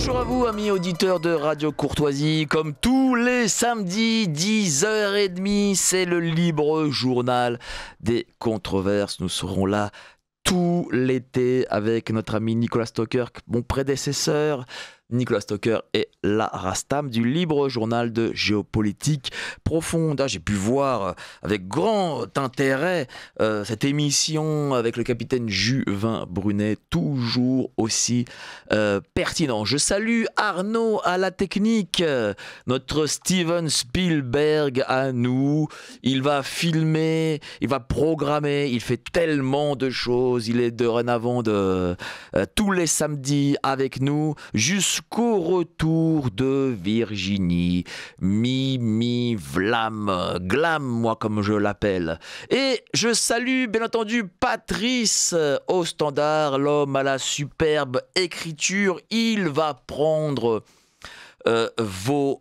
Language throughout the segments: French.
Bonjour à vous, amis auditeurs de Radio Courtoisie. Comme tous les samedis, 10h30, c'est le libre journal des controverses. Nous serons là tout l'été avec notre ami Nicolas Stocker, mon prédécesseur. Nicolas Stocker est la Rastam du libre journal de géopolitique profonde. J'ai pu voir avec grand intérêt cette émission avec le capitaine Juvin Brunet, toujours aussi pertinent. Je salue Arnaud à la technique, notre Steven Spielberg à nous. Il va filmer, il va programmer, il fait tellement de choses. Il est dorénavant tous les samedis avec nous jusqu'au retour de Virginie, Mimi Vlam, Glam, moi comme je l'appelle. Et je salue bien entendu Patrice au standard, l'homme à la superbe écriture. Il va prendre vos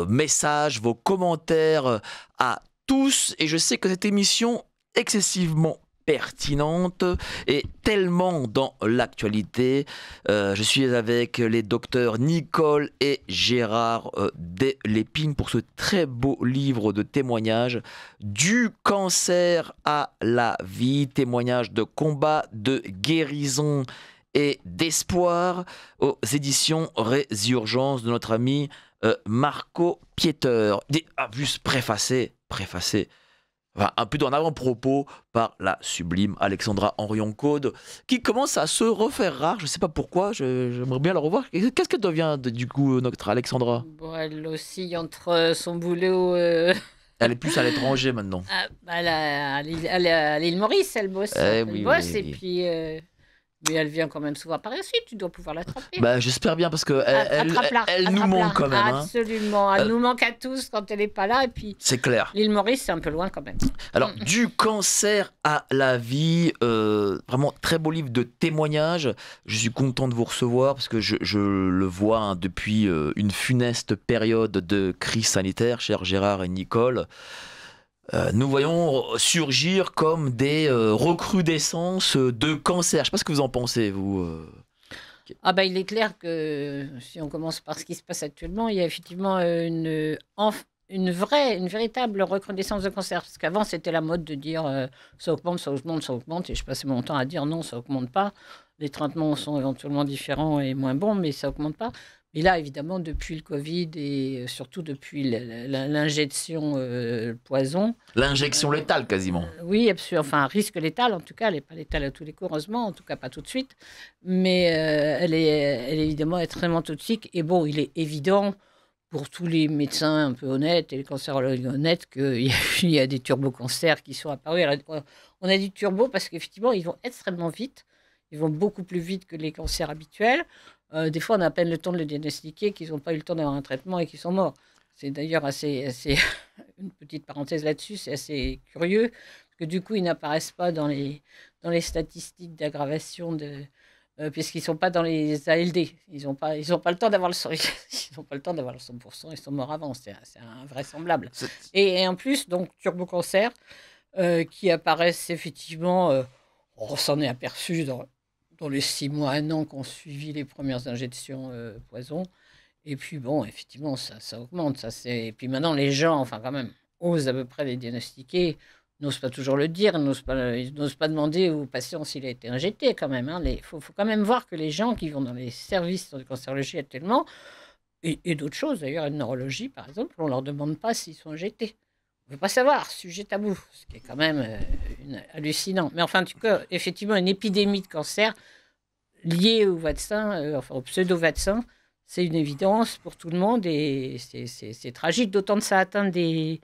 messages, vos commentaires à tous. Et je sais que cette émission excessivement pertinente et tellement dans l'actualité. Je suis avec les docteurs Nicole et Gérard Delépine pour ce très beau livre de témoignages du cancer à la vie, témoignages de combat, de guérison et d'espoir aux éditions Résurgence de notre ami Marco Pieter. Juste préfacé. Enfin, un peu en avant-propos par la sublime Alexandra Henrion-Caude, qui commence à se refaire rare. Je ne sais pas pourquoi, j'aimerais bien la revoir. Qu'est-ce qu'elle devient, du coup, notre Alexandra? Bon, elle oscille entre son boulot... Elle est plus à l'étranger maintenant. Elle est à l'île Maurice, elle bosse. Et puis... Mais elle vient quand même souvent par ici, tu dois pouvoir l'attraper. J'espère bien, parce qu'elle nous manque quand même. Absolument, elle nous manque à tous quand elle n'est pas là. Et puis, c'est clair. L'île Maurice, c'est un peu loin quand même. Alors, du cancer à la vie, vraiment très beau livre de témoignages. Je suis content de vous recevoir, parce que je le vois depuis une funeste période de crise sanitaire, chers Gérard et Nicole. Nous voyons surgir comme des recrudescences de cancer. Je ne sais pas ce que vous en pensez, vous. Il est clair que si on commence par ce qui se passe actuellement, il y a effectivement une véritable recrudescence de cancer. Parce qu'avant, c'était la mode de dire ça augmente. Et je passais mon temps à dire non, ça augmente pas. Les traitements sont éventuellement différents et moins bons, mais ça augmente pas. Et là, évidemment, depuis le Covid et surtout depuis l'injection poison. L'injection létale, quasiment. Oui, absolument. Enfin, risque létal, en tout cas. Elle n'est pas létale à tous les coups, heureusement. En tout cas, pas tout de suite. Mais elle est évidemment extrêmement toxique. Et bon, il est évident pour tous les médecins un peu honnêtes et les cancérologues honnêtes qu'il y a des turbocancers qui sont apparus. Alors, on a dit turbo parce qu'effectivement, ils vont extrêmement vite. Ils vont beaucoup plus vite que les cancers habituels. Des fois, on a à peine le temps de le diagnostiquer, qu'ils n'ont pas eu le temps d'avoir un traitement et qu'ils sont morts. C'est d'ailleurs assez une petite parenthèse là-dessus, c'est assez curieux, parce que du coup, ils n'apparaissent pas dans les statistiques d'aggravation, puisqu'ils ne sont pas dans les ALD. Ils n'ont pas le temps d'avoir le 100%, ils sont morts avant, c'est invraisemblable. Et en plus, donc, turbocancer, qui apparaissent effectivement, on s'en est aperçu dans les 6 mois, 1 an qu'ont suivi les premières injections poison. Et puis bon, effectivement, ça augmente. Et puis maintenant, les gens, enfin quand même, osent à peu près les diagnostiquer, n'osent pas toujours le dire, ils n'osent pas demander aux patients s'il a été injecté quand même. Il faut quand même voir que les gens qui vont dans les services de cancérologie actuellement, et d'autres choses d'ailleurs, et de neurologie par exemple, on ne leur demande pas s'ils sont injectés. On ne veut pas savoir, sujet tabou, ce qui est quand même hallucinant. Mais enfin, en tout cas, effectivement, une épidémie de cancer liée au vaccin, au pseudo-vaccin, c'est une évidence pour tout le monde et c'est tragique, d'autant que ça atteint des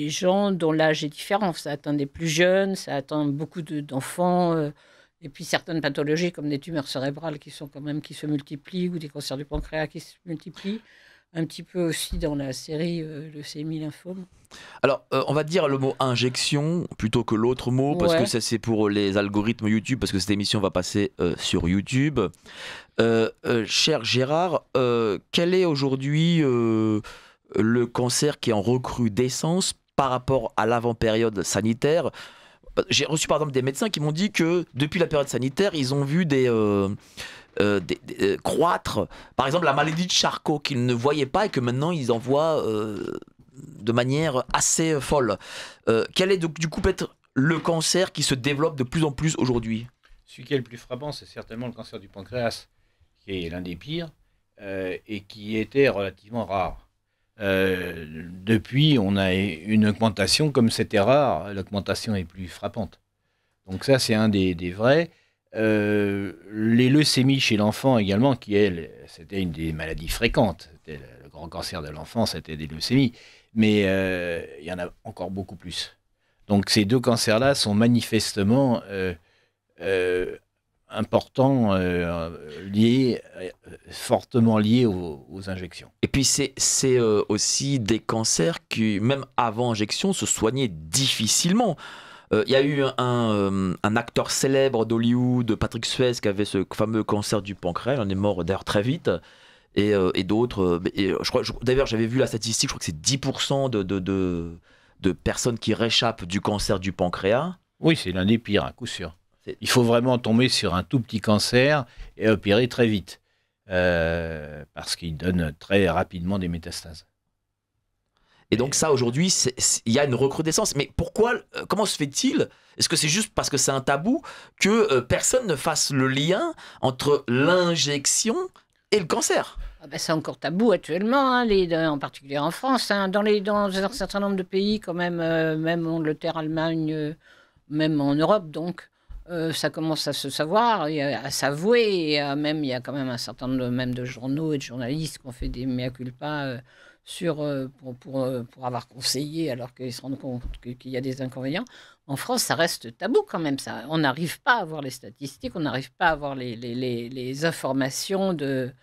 gens dont l'âge est différent. Ça atteint des plus jeunes, ça atteint beaucoup d'enfants, et puis certaines pathologies comme des tumeurs cérébrales qui se multiplient ou des cancers du pancréas qui se multiplient. Un petit peu aussi dans la série leucémie lymphome. Alors, on va dire le mot injection plutôt que l'autre mot, parce que ça, c'est pour les algorithmes YouTube, parce que cette émission va passer sur YouTube. Cher Gérard, quel est aujourd'hui le cancer qui est en recrudescence par rapport à l'avant-période sanitaire? J'ai reçu par exemple des médecins qui m'ont dit que depuis la période sanitaire, ils ont vu des croître. Par exemple, la maladie de Charcot qu'ils ne voyaient pas et que maintenant ils en voient de manière assez folle. Quel est donc, du coup peut-être le cancer qui se développe de plus en plus aujourd'hui? Celui qui est le plus frappant, c'est certainement le cancer du pancréas, qui est l'un des pires et qui était relativement rare. Depuis, on a une augmentation, comme c'était rare, l'augmentation est plus frappante. Donc ça, c'est un des vrais. Les leucémies chez l'enfant également, qui c'était une des maladies fréquentes. C'était le grand cancer de l'enfant, c'était des leucémies. Mais il y en a encore beaucoup plus. Donc ces deux cancers-là sont manifestement importants, fortement liés aux injections. Et puis c'est aussi des cancers qui, même avant injection, se soignaient difficilement. Il y a eu un acteur célèbre d'Hollywood, Patrick Swayze, qui avait ce fameux cancer du pancréas. Il en est mort d'ailleurs très vite. Et d'autres. D'ailleurs, j'avais vu la statistique, je crois que c'est 10% de personnes qui réchappent du cancer du pancréas. Oui, c'est l'un des pires, à coup sûr. Il faut vraiment tomber sur un tout petit cancer et opérer très vite. Parce qu'il donne très rapidement des métastases. Et donc ça, aujourd'hui, il y a une recrudescence. Mais pourquoi, comment se fait-il? Est-ce que c'est juste parce que c'est un tabou que personne ne fasse le lien entre l'injection et le cancer? C'est encore tabou actuellement, hein, en particulier en France. Hein, dans un certain nombre de pays, quand même, même Angleterre, Allemagne, même en Europe, donc, ça commence à se savoir, à s'avouer. Et il y a quand même un certain nombre même de journaux et de journalistes qui ont fait des mea culpa pour avoir conseillé alors qu'ils se rendent compte qu'il y a des inconvénients. En France, ça reste tabou quand même. Ça. On n'arrive pas à voir les statistiques, on n'arrive pas à voir les informations des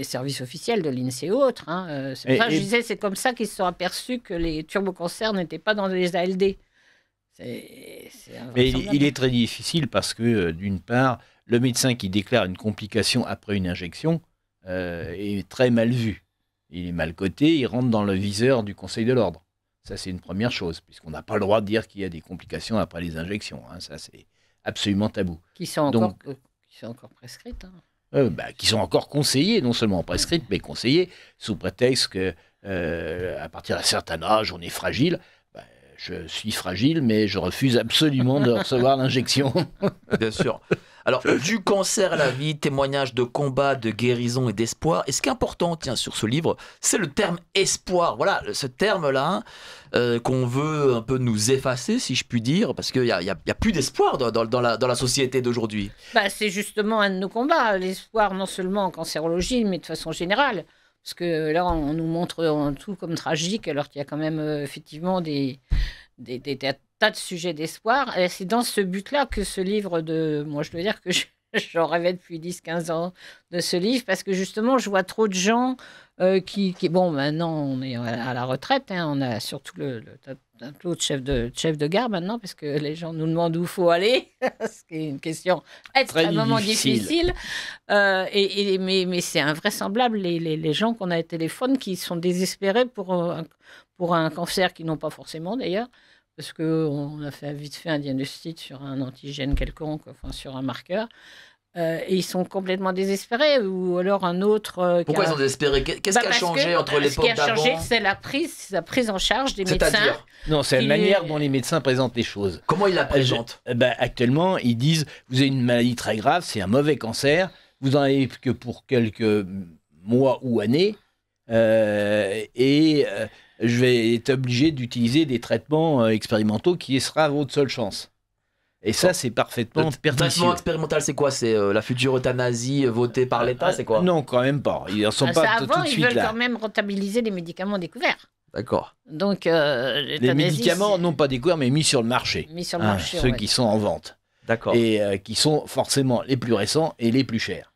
services officiels, de l'INSEE et autres. Hein. C'est pour ça que je disais, c'est comme ça qu'ils se sont aperçus que les turbocancers n'étaient pas dans les ALD. Mais il est très difficile parce que, d'une part, le médecin qui déclare une complication après une injection est très mal vu. Il est mal coté, il rentre dans le viseur du Conseil de l'Ordre. Ça, c'est une première chose, puisqu'on n'a pas le droit de dire qu'il y a des complications après les injections. Hein. Ça, c'est absolument tabou. Qui sont encore prescrites. Hein. Qui sont encore conseillées, non seulement prescrites, mais conseillées, sous prétexte que à partir d'un certain âge, on est fragile. Je suis fragile, mais je refuse absolument de recevoir l'injection. Bien sûr. Alors, du cancer à la vie, témoignage de combat, de guérison et d'espoir. Et ce qui est important, tiens, sur ce livre, c'est le terme espoir. Voilà, ce terme-là qu'on veut un peu nous effacer, si je puis dire, parce qu'il n'y a plus d'espoir dans la société d'aujourd'hui. C'est justement un de nos combats, l'espoir non seulement en cancérologie, mais de façon générale. Parce que là, on nous montre tout comme tragique, alors qu'il y a quand même effectivement des tas de sujets d'espoir. Et c'est dans ce but-là que ce livre moi, je dois dire que j'en rêvais depuis 10-15 ans de ce livre, parce que justement, je vois trop de gens bon, maintenant, on est à la retraite, hein, on a surtout le tableau de chef de gare maintenant, parce que les gens nous demandent où il faut aller, ce qui est une question extrêmement difficile. Mais c'est invraisemblable, les gens qu'on a au téléphone qui sont désespérés pour un cancer qu'ils n'ont pas forcément d'ailleurs, parce qu'on a vite fait un diagnostic sur un antigène quelconque, enfin sur un marqueur. Et ils sont complètement désespérés, ou alors un autre... Pourquoi ils sont désespérés? Qu'est-ce qui a changé entre l'époque d'avant? Ce qui a changé, c'est la prise en charge des médecins. Non, c'est la manière dont les médecins présentent les choses. Comment ils la présentent? Actuellement, ils disent, vous avez une maladie très grave, c'est un mauvais cancer, vous n'en avez que pour quelques mois ou années, je vais être obligé d'utiliser des traitements expérimentaux qui sera votre seule chance. Et ça, c'est parfaitement pernicieux. Le traitement expérimental, c'est quoi? C'est la future euthanasie votée par l'État, c'est quoi? Non, quand même pas. Ils ne sont pas tout de suite là. Ils veulent quand même rentabiliser les médicaments découverts. D'accord. Donc, les médicaments, non pas découverts, mais mis sur le marché. Mis sur le marché, ceux qui sont en vente. D'accord. Et qui sont forcément les plus récents et les plus chers.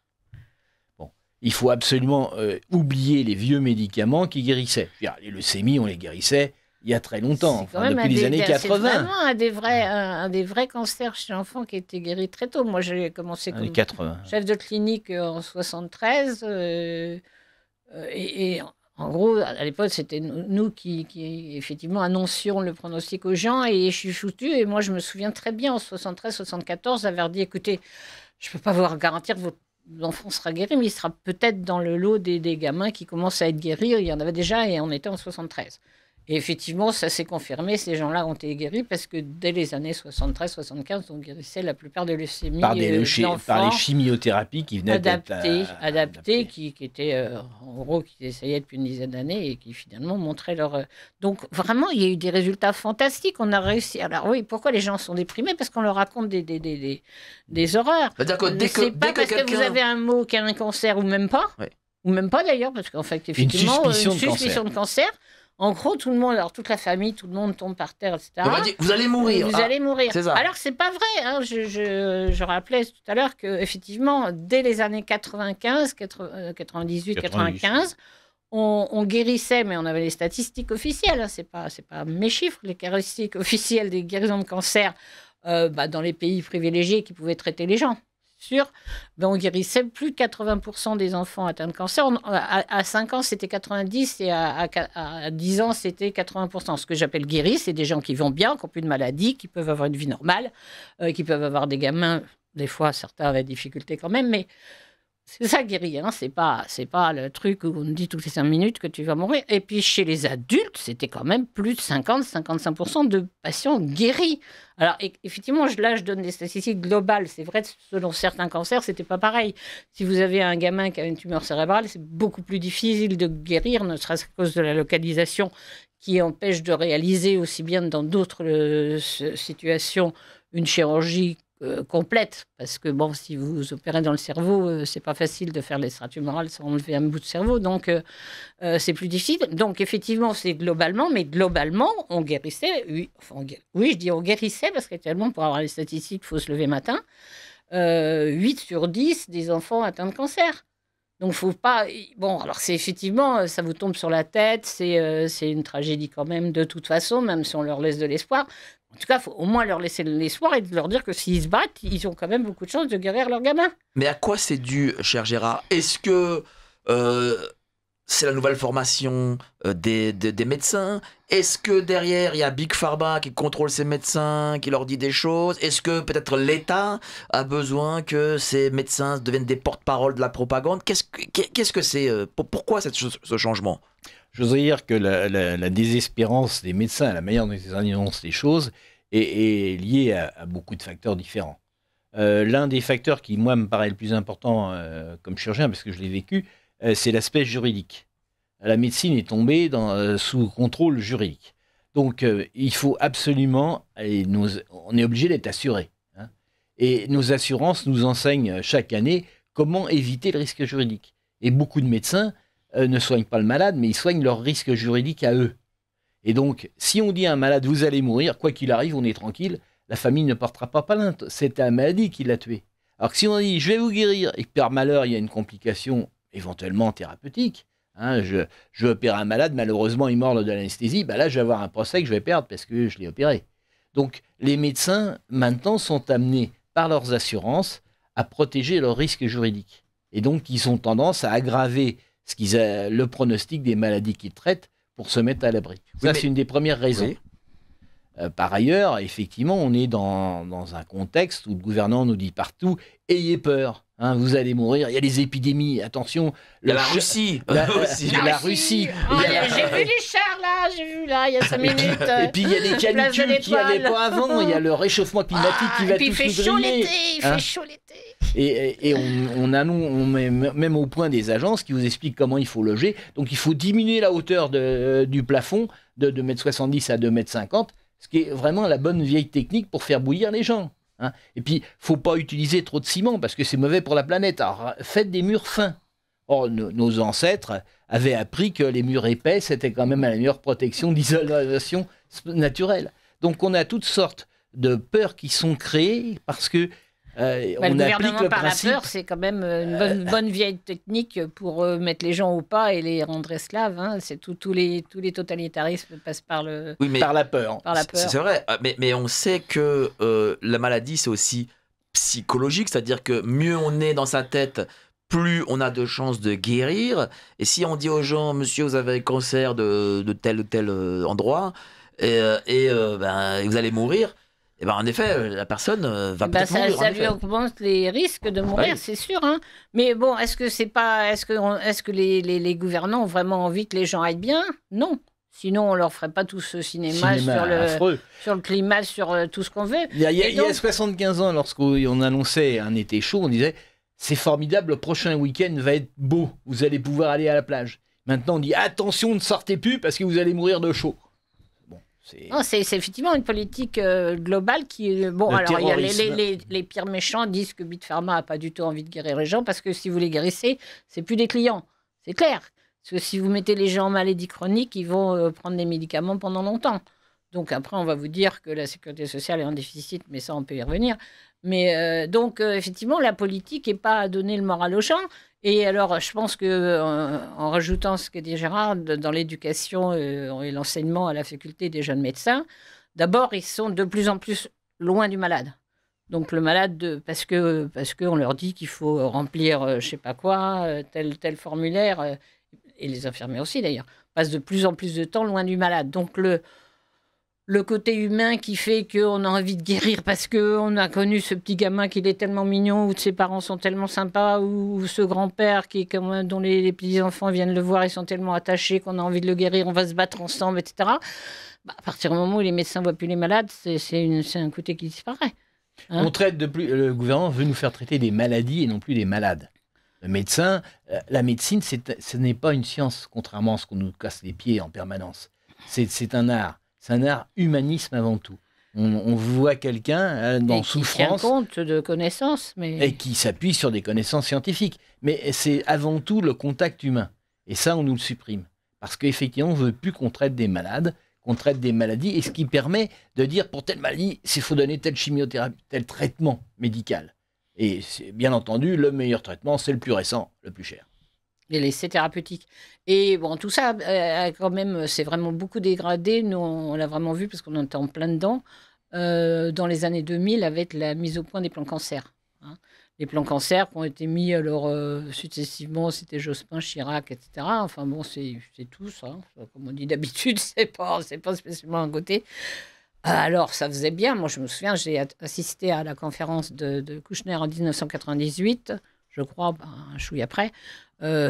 Bon, il faut absolument oublier les vieux médicaments qui guérissaient. Les leucémies, on les guérissait il y a très longtemps, depuis les années 80. C'est vraiment un des vrais cancers chez l'enfant qui a été guéri très tôt. Moi, j'ai commencé comme chef de clinique en 73. Et en gros, à l'époque, c'était nous qui effectivement annoncions le pronostic aux gens. Et je suis foutue. Et moi, je me souviens très bien, en 73-74, avoir dit, écoutez, je ne peux pas vous garantir que votre l'enfant sera guéri, mais il sera peut-être dans le lot des gamins qui commencent à être guéris. Il y en avait déjà et on était en 73. Et effectivement, ça s'est confirmé, ces gens-là ont été guéris parce que dès les années 73-75, on guérissait la plupart de leucémies par les chimiothérapies qui venaient adaptées, qui étaient, en gros, qui essayaient depuis une dizaine d'années et qui finalement montraient leur... Donc vraiment, il y a eu des résultats fantastiques, on a réussi. Alors oui, pourquoi les gens sont déprimés? Parce qu'on leur raconte des horreurs. C'est pas parce que vous avez un mot qui a un cancer ou même pas, ou même pas d'ailleurs, parce qu'en fait, effectivement, une suspicion de cancer. En gros, tout le monde, alors toute la famille, tout le monde tombe par terre, etc. On va dire, vous allez mourir. Vous allez mourir. C'est ça. Alors, c'est pas vrai. Hein. Je rappelais tout à l'heure qu'effectivement, dès les années 95, 98, 95, on guérissait, mais on avait les statistiques officielles. Hein. C'est pas mes chiffres, les statistiques officielles des guérisons de cancer dans les pays privilégiés qui pouvaient traiter les gens. On guérissait plus de 80% des enfants atteints de cancer. À 5 ans, c'était 90 et à 10 ans, c'était 80%. Ce que j'appelle guéris, c'est des gens qui vont bien, qui n'ont plus de maladie, qui peuvent avoir une vie normale, qui peuvent avoir des gamins. Des fois, certains avaient des difficultés quand même, mais c'est ça guéri. Hein. C'est pas le truc où on dit toutes les 5 minutes que tu vas mourir. Et puis, chez les adultes, c'était quand même plus de 50-55% de patients guéris. Alors, effectivement, là, je donne des statistiques globales. C'est vrai, selon certains cancers, c'était pas pareil. Si vous avez un gamin qui a une tumeur cérébrale, c'est beaucoup plus difficile de guérir, ne serait-ce qu'à cause de la localisation qui empêche de réaliser aussi bien dans d'autres situations une chirurgie complète, parce que bon, si vous opérez dans le cerveau, c'est pas facile de faire l'extratumorale sans enlever un bout de cerveau, donc c'est plus difficile. Donc effectivement, c'est globalement, mais globalement, on guérissait. Oui, je dis on guérissait parce qu'actuellement, pour avoir les statistiques, il faut se lever matin. 8 sur 10 des enfants atteints de cancer. Donc, faut pas. Bon, alors, c'est effectivement, ça vous tombe sur la tête, c'est une tragédie quand même, de toute façon, même si on leur laisse de l'espoir. En tout cas, il faut au moins leur laisser de l'espoir et de leur dire que s'ils se battent, ils ont quand même beaucoup de chances de guérir leur gamin. Mais à quoi c'est dû, cher Gérard? Est-ce que c'est la nouvelle formation des médecins? Est-ce que derrière, il y a Big Pharma qui contrôle ces médecins, qui leur dit des choses? Est-ce que peut-être l'État a besoin que ces médecins deviennent des porte-parole de la propagande? Qu'est-ce que c'est? Pourquoi ce changement? Je voudrais dire que la désespérance des médecins, la manière dont ils annoncent les choses, est liée à beaucoup de facteurs différents. L'un des facteurs qui, moi, me paraît le plus important comme chirurgien, parce que je l'ai vécu, c'est l'aspect juridique. La médecine est tombée sous contrôle juridique. Donc, il faut absolument, on est obligé d'être assuré. Hein. Et nos assurances nous enseignent chaque année comment éviter le risque juridique. Et beaucoup de médecins ne soignent pas le malade, mais ils soignent leur risque juridique à eux. Et donc, si on dit à un malade, vous allez mourir, quoi qu'il arrive, on est tranquille, la famille ne portera pas plainte. C'est la maladie qui l'a tué. Alors que si on dit, je vais vous guérir, et que par malheur, il y a une complication éventuellement thérapeutique, hein, je vais opérer un malade, malheureusement, il meurt de l'anesthésie, là, je vais avoir un procès que je vais perdre parce que je l'ai opéré. Donc, les médecins, maintenant, sont amenés par leurs assurances à protéger leurs risques juridiques. Et donc, ils ont tendance à aggraver le pronostic des maladies qu'ils traitent pour se mettre à l'abri. Ça, c'est une des premières raisons. Oui. Par ailleurs, effectivement, on est dans un contexte où le gouvernement nous dit partout « Ayez peur, hein, vous allez mourir, il y a les épidémies, attention... » Il y a la Russie. La Russie. J'ai vu les chars, là, il y a 5 minutes. Et puis, il y a les canicules qu'il n'y avait pas avant, il y a le réchauffement climatique qui va tous nous griller. Il fait chaud l'été. Et on met même au point des agences qui vous expliquent comment il faut loger. Donc, il faut diminuer la hauteur du plafond de 2,70 m à 2,50 m, ce qui est vraiment la bonne vieille technique pour faire bouillir les gens. Hein. Et puis, il ne faut pas utiliser trop de ciment parce que c'est mauvais pour la planète. Alors, faites des murs fins. Or, nos ancêtres avaient appris que les murs épais, c'était quand même la meilleure protection d'isolation naturelle. Donc, on a toutes sortes de peurs qui sont créées parce que on applique le principe. La peur, c'est quand même une bonne vieille technique pour mettre les gens au pas et les rendre esclaves. Hein. C'est tous les totalitarismes passent par la peur. C'est vrai, mais on sait que la maladie, c'est aussi psychologique, c'est-à-dire que mieux on est dans sa tête, plus on a de chances de guérir. Et si on dit aux gens, monsieur, vous avez un cancer de tel ou tel endroit, et vous allez mourir, Et ben en effet, la personne va peut-être ça, mourir. ça lui augmente les risques de mourir, Oui. c'est sûr. Hein. Mais bon, est-ce que les gouvernants ont vraiment envie que les gens aillent bien? Non. Sinon, on leur ferait pas tout ce cinéma affreux. sur le climat, sur tout ce qu'on veut. Il y a 75 ans, lorsqu'on annonçait un été chaud, on disait c'est formidable, le prochain week-end va être beau, vous allez pouvoir aller à la plage. Maintenant, on dit attention, ne sortez plus parce que vous allez mourir de chaud. Bon, c'est effectivement une politique globale qui. Bon, le alors, il y a terrorisme. les pires méchants disent que Big Pharma n'a pas du tout envie de guérir les gens parce que si vous les guérissez, c'est plus des clients. C'est clair. Parce que si vous mettez les gens en maladie chronique, ils vont prendre des médicaments pendant longtemps. Donc après, on va vous dire que la sécurité sociale est en déficit, mais ça, on peut y revenir. Mais donc, effectivement, la politique n'est pas à donner le moral aux gens. Et alors, je pense qu'en rajoutant ce que dit Gérard, dans l'éducation et l'enseignement à la faculté des jeunes médecins, d'abord, ils sont de plus en plus loin du malade. Donc le malade, parce qu'on leur dit qu'il faut remplir je ne sais pas quoi, tel formulaire, et les infirmiers aussi d'ailleurs, passent de plus en plus de temps loin du malade. Donc le côté humain qui fait qu'on a envie de guérir parce qu'on a connu ce petit gamin qui est tellement mignon, ou ses parents sont tellement sympas, ou ce grand-père dont les petits-enfants viennent le voir, ils sont tellement attachés qu'on a envie de le guérir, on va se battre ensemble, etc. À partir du moment où les médecins ne voient plus les malades, c'est un côté qui disparaît. Hein, le gouvernement veut nous faire traiter des maladies et non plus des malades. Le médecin, la médecine, ce n'est pas une science, contrairement à ce qu'on nous casse les pieds en permanence. C'est un art. C'est un art humanisme avant tout. On voit quelqu'un dans souffrance. Qui tient compte de connaissances. Et qui s'appuie sur des connaissances scientifiques. Mais c'est avant tout le contact humain. Et ça, on nous le supprime. Parce qu'effectivement, on ne veut plus qu'on traite des malades, qu'on traite des maladies. Et ce qui permet de dire, pour telle maladie, il faut donner telle chimiothérapie, tel traitement médical. Et bien entendu, le meilleur traitement, c'est le plus récent, le plus cher. Et l'essai thérapeutique. Et bon, tout ça, quand même, c'est vraiment beaucoup dégradé. Nous, on l'a vraiment vu parce qu'on était en plein dedans dans les années 2000 avec la mise au point des plans cancer. Hein. Les plans cancer qui ont été mis alors successivement, c'était Jospin, Chirac, etc. Enfin bon, c'est tout ça. Comme on dit d'habitude, c'est pas spécialement un côté. Alors, ça faisait bien. Moi, je me souviens, j'ai assisté à la conférence de Kouchner en 1998, je crois, un chouïa après.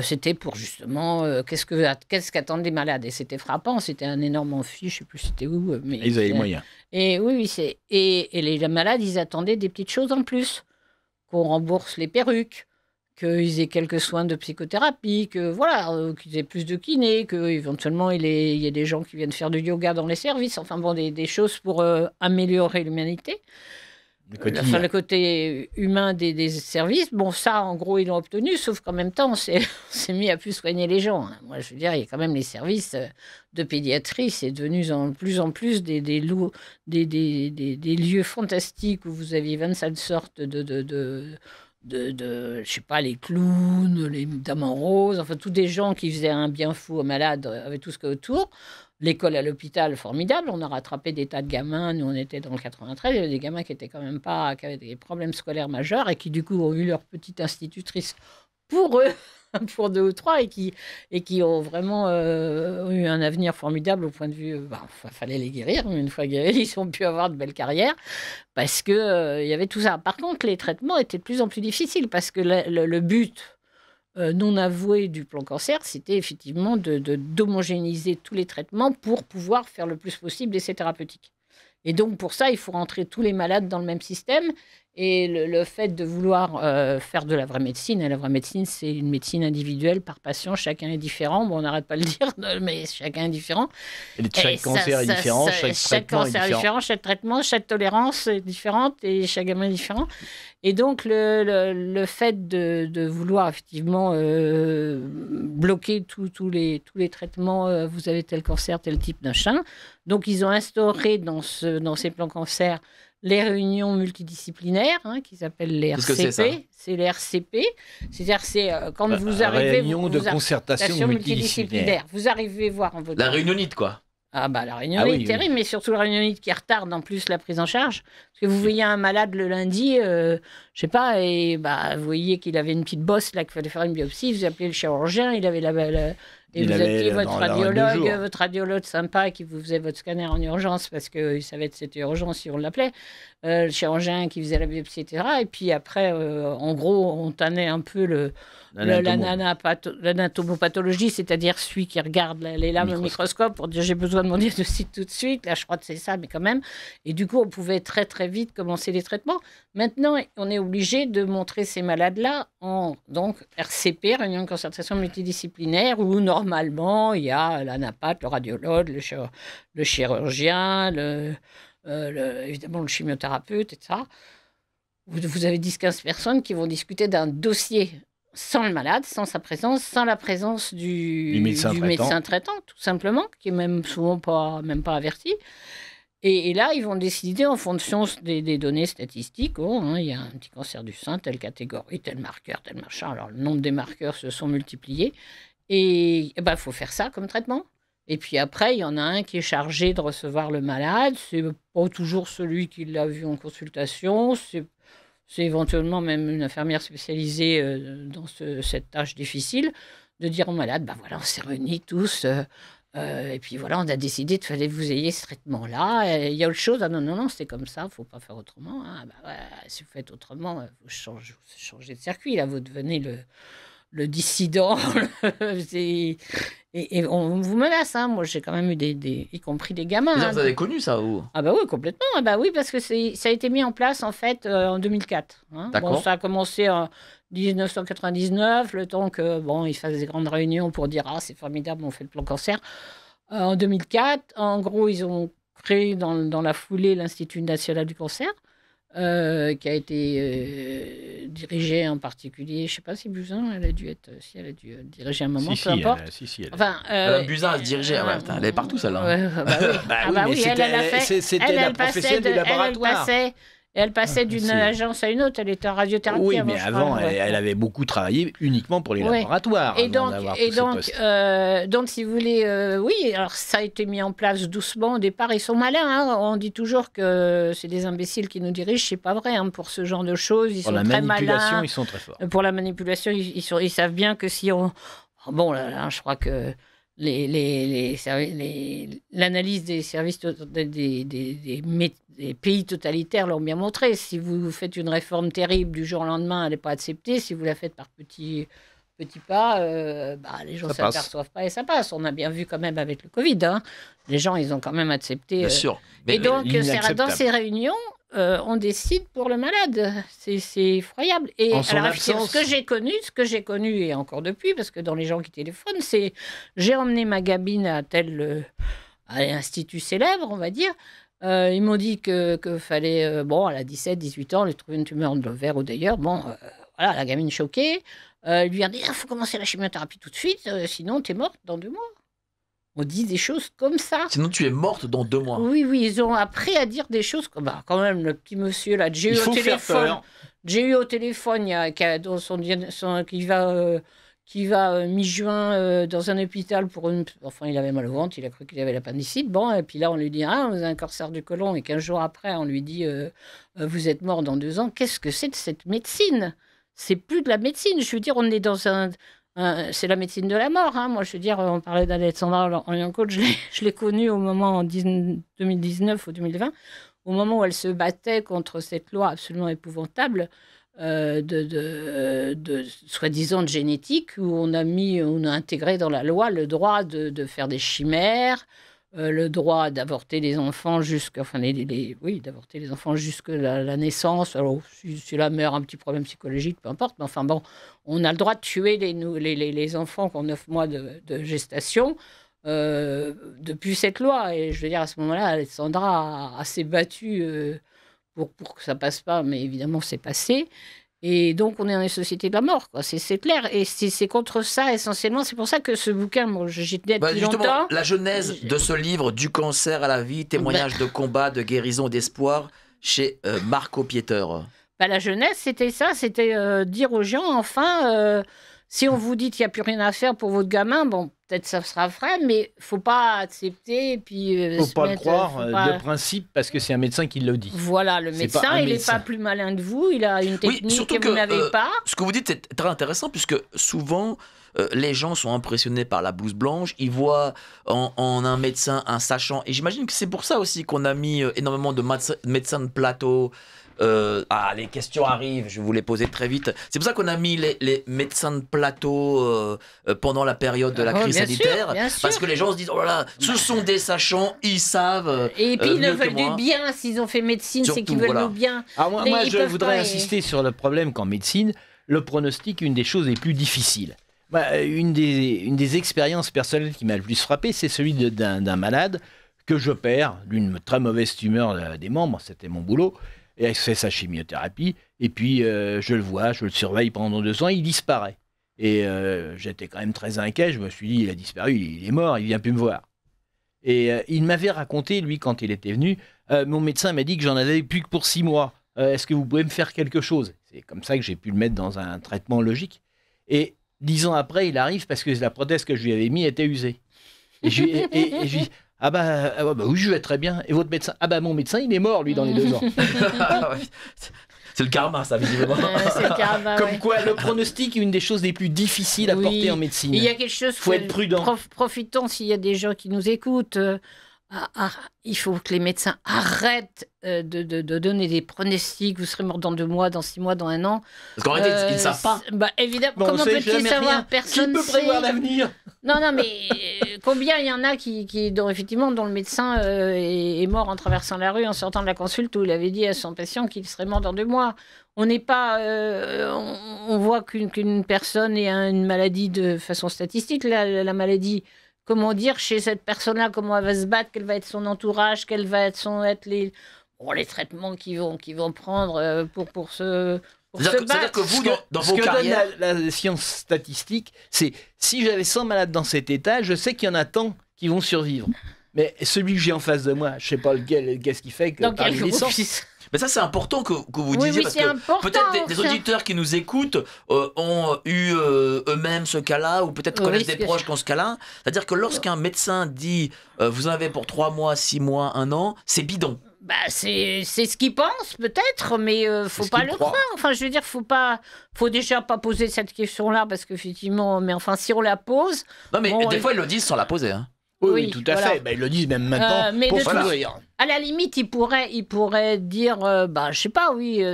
C'était pour justement qu'est-ce qu'attendent les malades. Et c'était frappant. C'était un énorme amphi, je ne sais plus c'était où. Mais ils avaient les moyens. Et oui, et les malades, ils attendaient des petites choses en plus. Qu'on rembourse les perruques, qu'ils aient quelques soins de psychothérapie, qu'ils aient plus de kiné, qu'éventuellement il y ait des gens qui viennent faire du yoga dans les services. Enfin bon, des choses pour améliorer l'humanité. Le côté humain des services, bon, ça, en gros, ils l'ont obtenu, sauf qu'en même temps, on s'est mis à plus soigner les gens. Hein. Moi, je veux dire, il y a quand même les services de pédiatrie, c'est devenu en plus des lieux fantastiques où vous aviez 25 sortes de je sais pas, les clowns, les dames en rose, enfin, tous des gens qui faisaient un bien fou aux malades avec tout ce qu'il y a autour. L'école à l'hôpital, formidable. On a rattrapé des tas de gamins. Nous, on était dans le 93. Il y avait des gamins qui avaient des problèmes scolaires majeurs et qui, du coup, ont eu leur petite institutrice pour eux, pour 2 ou 3, et qui ont vraiment eu un avenir formidable au point de vue. Fallait les guérir. Mais une fois guéris, ils ont pu avoir de belles carrières parce qu'il y avait tout ça. Par contre, les traitements étaient de plus en plus difficiles parce que le but non avoué du plan cancer, c'était effectivement d'homogénéiser tous les traitements pour pouvoir faire le plus possible d'essais thérapeutiques. Et donc, pour ça, il faut rentrer tous les malades dans le même système. Et le fait de vouloir faire de la vraie médecine, et la vraie médecine, c'est une médecine individuelle par patient, chacun est différent. Bon, on n'arrête pas de le dire, mais chacun est différent. Chaque cancer est différent, chaque traitement est différent. Chaque traitement, chaque tolérance est différente et chaque gamin est différent. Et donc, le fait de vouloir effectivement bloquer tous les traitements, vous avez tel cancer, tel type d'achin. Donc, ils ont instauré dans ces plans cancer les réunions multidisciplinaires, qui s'appellent les RCP. C'est les RCP. C'est-à-dire, c'est quand vous arrivez... Réunion de concertation multidisciplinaire. Vous arrivez voir en votre... La réunionite, quoi. Ah bah la réunionite est terrible, mais surtout la réunionite qui retarde en plus la prise en charge. Parce que vous voyez un malade le lundi, je sais pas, et vous voyez qu'il avait une petite bosse là, qu'il fallait faire une biopsie, vous appelez le chirurgien, il avait Et Il vous avait aviez dans la règle de jour. votre radiologue sympa qui vous faisait votre scanner en urgence parce qu'il savait que c'était urgent si on l'appelait. Le chirurgien qui faisait la biopsie, etc. Et puis après, en gros, on tannait un peu l'anatomopathologie, c'est-à-dire celui qui regarde les lames au microscope pour dire j'ai besoin de mon diagnostic tout de suite. Là, je crois que c'est ça, mais quand même. Et du coup, on pouvait très, très vite commencer les traitements. Maintenant, on est obligé de montrer ces malades-là en donc, RCP, réunion de concertation multidisciplinaire, où normalement, il y a l'anapathe, le radiologue, le chirurgien, évidemment le chimiothérapeute, etc. Vous avez 10-15 personnes qui vont discuter d'un dossier sans le malade, sans sa présence, sans la présence du médecin traitant, tout simplement, qui est même souvent même pas averti. Et là, ils vont décider en fonction des données statistiques. Il y a un petit cancer du sein, telle catégorie, tel marqueur, tel machin. Alors, le nombre des marqueurs se sont multipliés. Et il faut faire ça comme traitement. Et puis après, il y en a un qui est chargé de recevoir le malade. C'est pas toujours celui qui l'a vu en consultation. C'est éventuellement même une infirmière spécialisée dans cette tâche difficile, de dire au malade, voilà, on s'est réunis tous, et puis voilà, on a décidé qu'il fallait que vous ayez ce traitement-là. Il y a autre chose, non, c'est comme ça, il ne faut pas faire autrement. Si vous faites autrement, vous changez de circuit, là, vous devenez le dissident. Et on vous menace, hein. Moi j'ai quand même eu y compris des gamins. Vous avez connu ça ou... Ah bah oui, complètement. Ah bah oui, parce que ça a été mis en place en fait en 2004. Hein. D'accord. Ça a commencé en 1999, le temps que ils fassent des grandes réunions pour dire c'est formidable, on fait le plan cancer. En 2004, en gros, ils ont créé dans la foulée l'Institut national du cancer. Qui a été dirigée en particulier, je ne sais pas si Buzyn, elle a dû diriger un moment, peu importe. Madame Buzyn, elle se dirigeait, elle est partout celle-là. C'était la professionnelle du laboratoire. Elle passait d'une agence à une autre, elle était en radiothérapie. Oui, mais avant, elle avait beaucoup travaillé uniquement pour les laboratoires. Et donc, si vous voulez, alors ça a été mis en place doucement au départ. Ils sont malins, hein. On dit toujours que c'est des imbéciles qui nous dirigent, c'est pas vrai, hein. Pour ce genre de choses, ils sont très malins. Pour la manipulation, ils sont très forts. Pour la manipulation, ils savent bien que si on... je crois que l'analyse des services des pays totalitaires l'ont bien montré. Si vous faites une réforme terrible du jour au lendemain, elle n'est pas acceptée. Si vous la faites par petits pas, les gens ne s'aperçoivent pas et ça passe. On a bien vu quand même avec le Covid. Hein. Les gens, ils ont quand même accepté. Bien sûr. Et donc, dans ces réunions, on décide pour le malade. C'est effroyable. Et alors, ce que j'ai connu, et encore depuis, parce que dans les gens qui téléphonent, c'est j'ai emmené ma gamine à tel institut célèbre, on va dire. Ils m'ont dit que fallait, elle a 17, 18 ans, elle a trouvé une tumeur de l'ovaire ou d'ailleurs. La gamine choquée. Lui a dit, il faut commencer la chimiothérapie tout de suite, sinon tu es morte dans 2 mois. On dit des choses comme ça. Sinon tu es morte dans 2 mois. Oui, ils ont appris à dire des choses comme, quand même, le petit monsieur là, j'ai eu au téléphone, qui va mi-juin dans un hôpital il avait mal au ventre, il a cru qu'il avait l'appendicite. et puis là, on lui dit, vous avez un cancer du côlon, et 15 jours après, on lui dit, vous êtes mort dans 2 ans. Qu'est-ce que c'est de cette médecine ? C'est plus de la médecine. Je veux dire, on est dans c'est la médecine de la mort. Hein. Moi, je veux dire, on parlait d'Alexandra Orliankot, je l'ai connue au moment en 2019 ou 2020, au moment où elle se battait contre cette loi absolument épouvantable de soi-disant de génétique, où on a intégré dans la loi le droit de faire des chimères, le droit d'avorter les enfants d'avorter les enfants jusqu'à la naissance. Alors, si la mère a un petit problème psychologique, peu importe, mais on a le droit de tuer les enfants qui ont 9 mois de gestation depuis cette loi. Et je veux dire, à ce moment-là, Alexandra a s'est battue pour que ça passe pas, mais évidemment, c'est passé. Et donc, on est dans une société de la mort, quoi. C'est clair. Et c'est contre ça, essentiellement. C'est pour ça que ce bouquin, moi, j'y tenais depuis longtemps. La genèse de ce livre, Du cancer à la vie, témoignage de combat, de guérison, d'espoir, chez Marco Pieter. La genèse, c'était ça. C'était dire aux gens, enfin, Si on vous dit qu'il n'y a plus rien à faire pour votre gamin, bon, peut-être ça sera vrai, mais il ne faut pas accepter. Il ne faut pas le croire de principe parce que c'est un médecin qui le dit. Voilà, le médecin, il n'est pas plus malin que vous, il a une technique que vous n'avez pas. Ce que vous dites est très intéressant puisque souvent, les gens sont impressionnés par la blouse blanche, ils voient en un médecin un sachant. Et j'imagine que c'est pour ça aussi qu'on a mis énormément de médecins de plateau. Les questions arrivent, je vais vous les poser très vite. C'est pour ça qu'on a mis les médecins de plateau pendant la période de la crise sanitaire. Bien sûr. Parce que les gens se disent, oh là là, ce sont des sachants, ils savent. Et puis ils ne veulent du bien, s'ils ont fait médecine, c'est qu'ils veulent du bien. Alors moi je voudrais insister sur le problème qu'en médecine, le pronostic est une des choses les plus difficiles. Une des expériences personnelles qui m'a le plus frappé, c'est celui d'un malade que j'opère d'une très mauvaise tumeur des membres, c'était mon boulot. Et il fait sa chimiothérapie, et puis je le vois, je le surveille pendant 2 ans, il disparaît. Et j'étais quand même très inquiet, je me suis dit, il a disparu, il est mort, il vient plus me voir. Et il m'avait raconté, lui, quand il était venu, mon médecin m'a dit que j'en avais plus que pour 6 mois. Est-ce que vous pouvez me faire quelque chose? C'est comme ça que j'ai pu le mettre dans un traitement logique. Et 10 ans après, il arrive parce que la prothèse que je lui avais mise était usée. Et je lui dis, oui, je vais très bien. Et votre médecin? Mon médecin, il est mort, lui, dans les 2 ans. C'est le karma, ça, visiblement. C'est le karma, Comme quoi, le pronostic est une des choses les plus difficiles à porter en médecine. Il y a quelque chose... faut être prudent. Profitons s'il y a des gens qui nous écoutent. Il faut que les médecins arrêtent de donner des pronostics. Vous serez mort dans 2 mois, dans 6 mois, dans 1 an. Parce qu'en réalité, ils ne savent pas. Évidemment, comment peut-il savoir? Personne ne peut prévoir l'avenir. Non, mais combien il y en a dont le médecin est mort en traversant la rue, en sortant de la consulte, où il avait dit à son patient qu'il serait mort dans 2 mois. On n'est pas... on voit qu'une personne ait une maladie de façon statistique, la maladie... Comment dire, chez cette personne-là, comment elle va se battre, quel va être son entourage, quels vont être les traitements qu'ils vont prendre pour se battre. C'est-à-dire que vous, dans vos carrières... Ce que donne la science statistique, c'est si j'avais 100 malades dans cet état, je sais qu'il y en a tant qui vont survivre. Mais celui que j'ai en face de moi, je ne sais pas lequel, qu'est-ce qui fait que parmi les 100... Mais ça, c'est important que vous disiez, parce que peut-être des auditeurs qui nous écoutent ont eu eux-mêmes ce cas-là, ou peut-être connaissent des proches qui ont ce cas-là. C'est-à-dire que lorsqu'un médecin dit vous en avez pour 3 mois, 6 mois, 1 an, c'est bidon. C'est ce qu'il pense, peut-être, mais faut pas le croire. Enfin, je veux dire, faut déjà pas poser cette question-là, parce qu'effectivement, mais enfin, si on la pose... Non, mais des fois, ils le disent sans la poser, hein. Oui, tout à fait. Ils le disent même maintenant pour sourire. À la limite, il pourrait dire, je sais pas,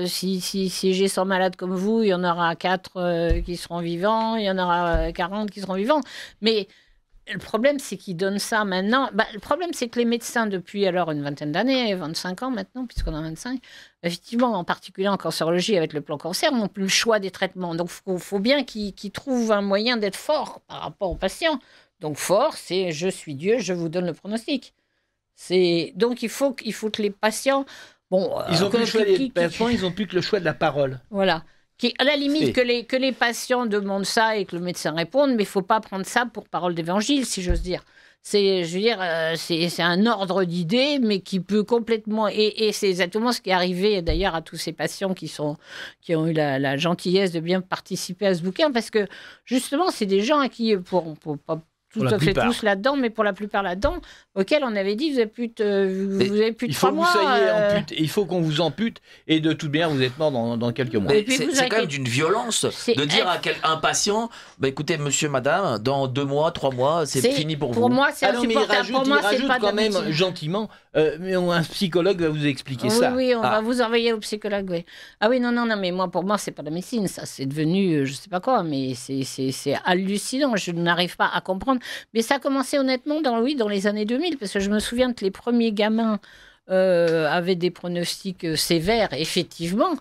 si j'ai 100 malades comme vous, il y en aura 4 qui seront vivants, il y en aura 40 qui seront vivants. Mais le problème, c'est qu'ils donnent ça maintenant. Le problème, c'est que les médecins, depuis alors une vingtaine d'années, 25 ans maintenant, puisqu'on a 25, effectivement, en particulier en cancérologie avec le plan cancer, n'ont plus le choix des traitements. Donc, faut bien qu'ils trouvent un moyen d'être forts par rapport aux patients. Donc fort, c'est je suis Dieu, je vous donne le pronostic. Donc il faut que les patients... ils n'ont plus le choix des patients, ils n'ont plus que le choix de la parole. Voilà. À la limite, que les patients demandent ça et que le médecin réponde, mais il ne faut pas prendre ça pour parole d'évangile, si j'ose dire. C'est un ordre d'idées, mais qui peut complètement... Et c'est exactement ce qui est arrivé d'ailleurs à tous ces patients qui ont eu la gentillesse de bien participer à ce bouquin, parce que justement, c'est des gens à qui, pour pas tout à fait tous là-dedans, mais pour la plupart là-dedans, auxquels on avait dit, vous avez plus de 3 mois. Il faut qu'on vous ampute, et de toute manière, vous êtes mort dans quelques mois. C'est quand même d'une violence de dire à un patient, écoutez, monsieur, madame, dans 2 mois, 3 mois, c'est fini pour vous. Pour moi, c'est insupportable. Pour moi, c'est pas quand même gentiment, mais un psychologue va vous expliquer ça. Oui, on va vous envoyer au psychologue, oui. Ah oui, non, mais pour moi, c'est pas la médecine, ça, c'est devenu, je sais pas quoi, mais c'est hallucinant, je n'arrive pas à comprendre. Mais ça a commencé honnêtement dans les années 2000, parce que je me souviens que les premiers gamins avaient des pronostics sévères, effectivement,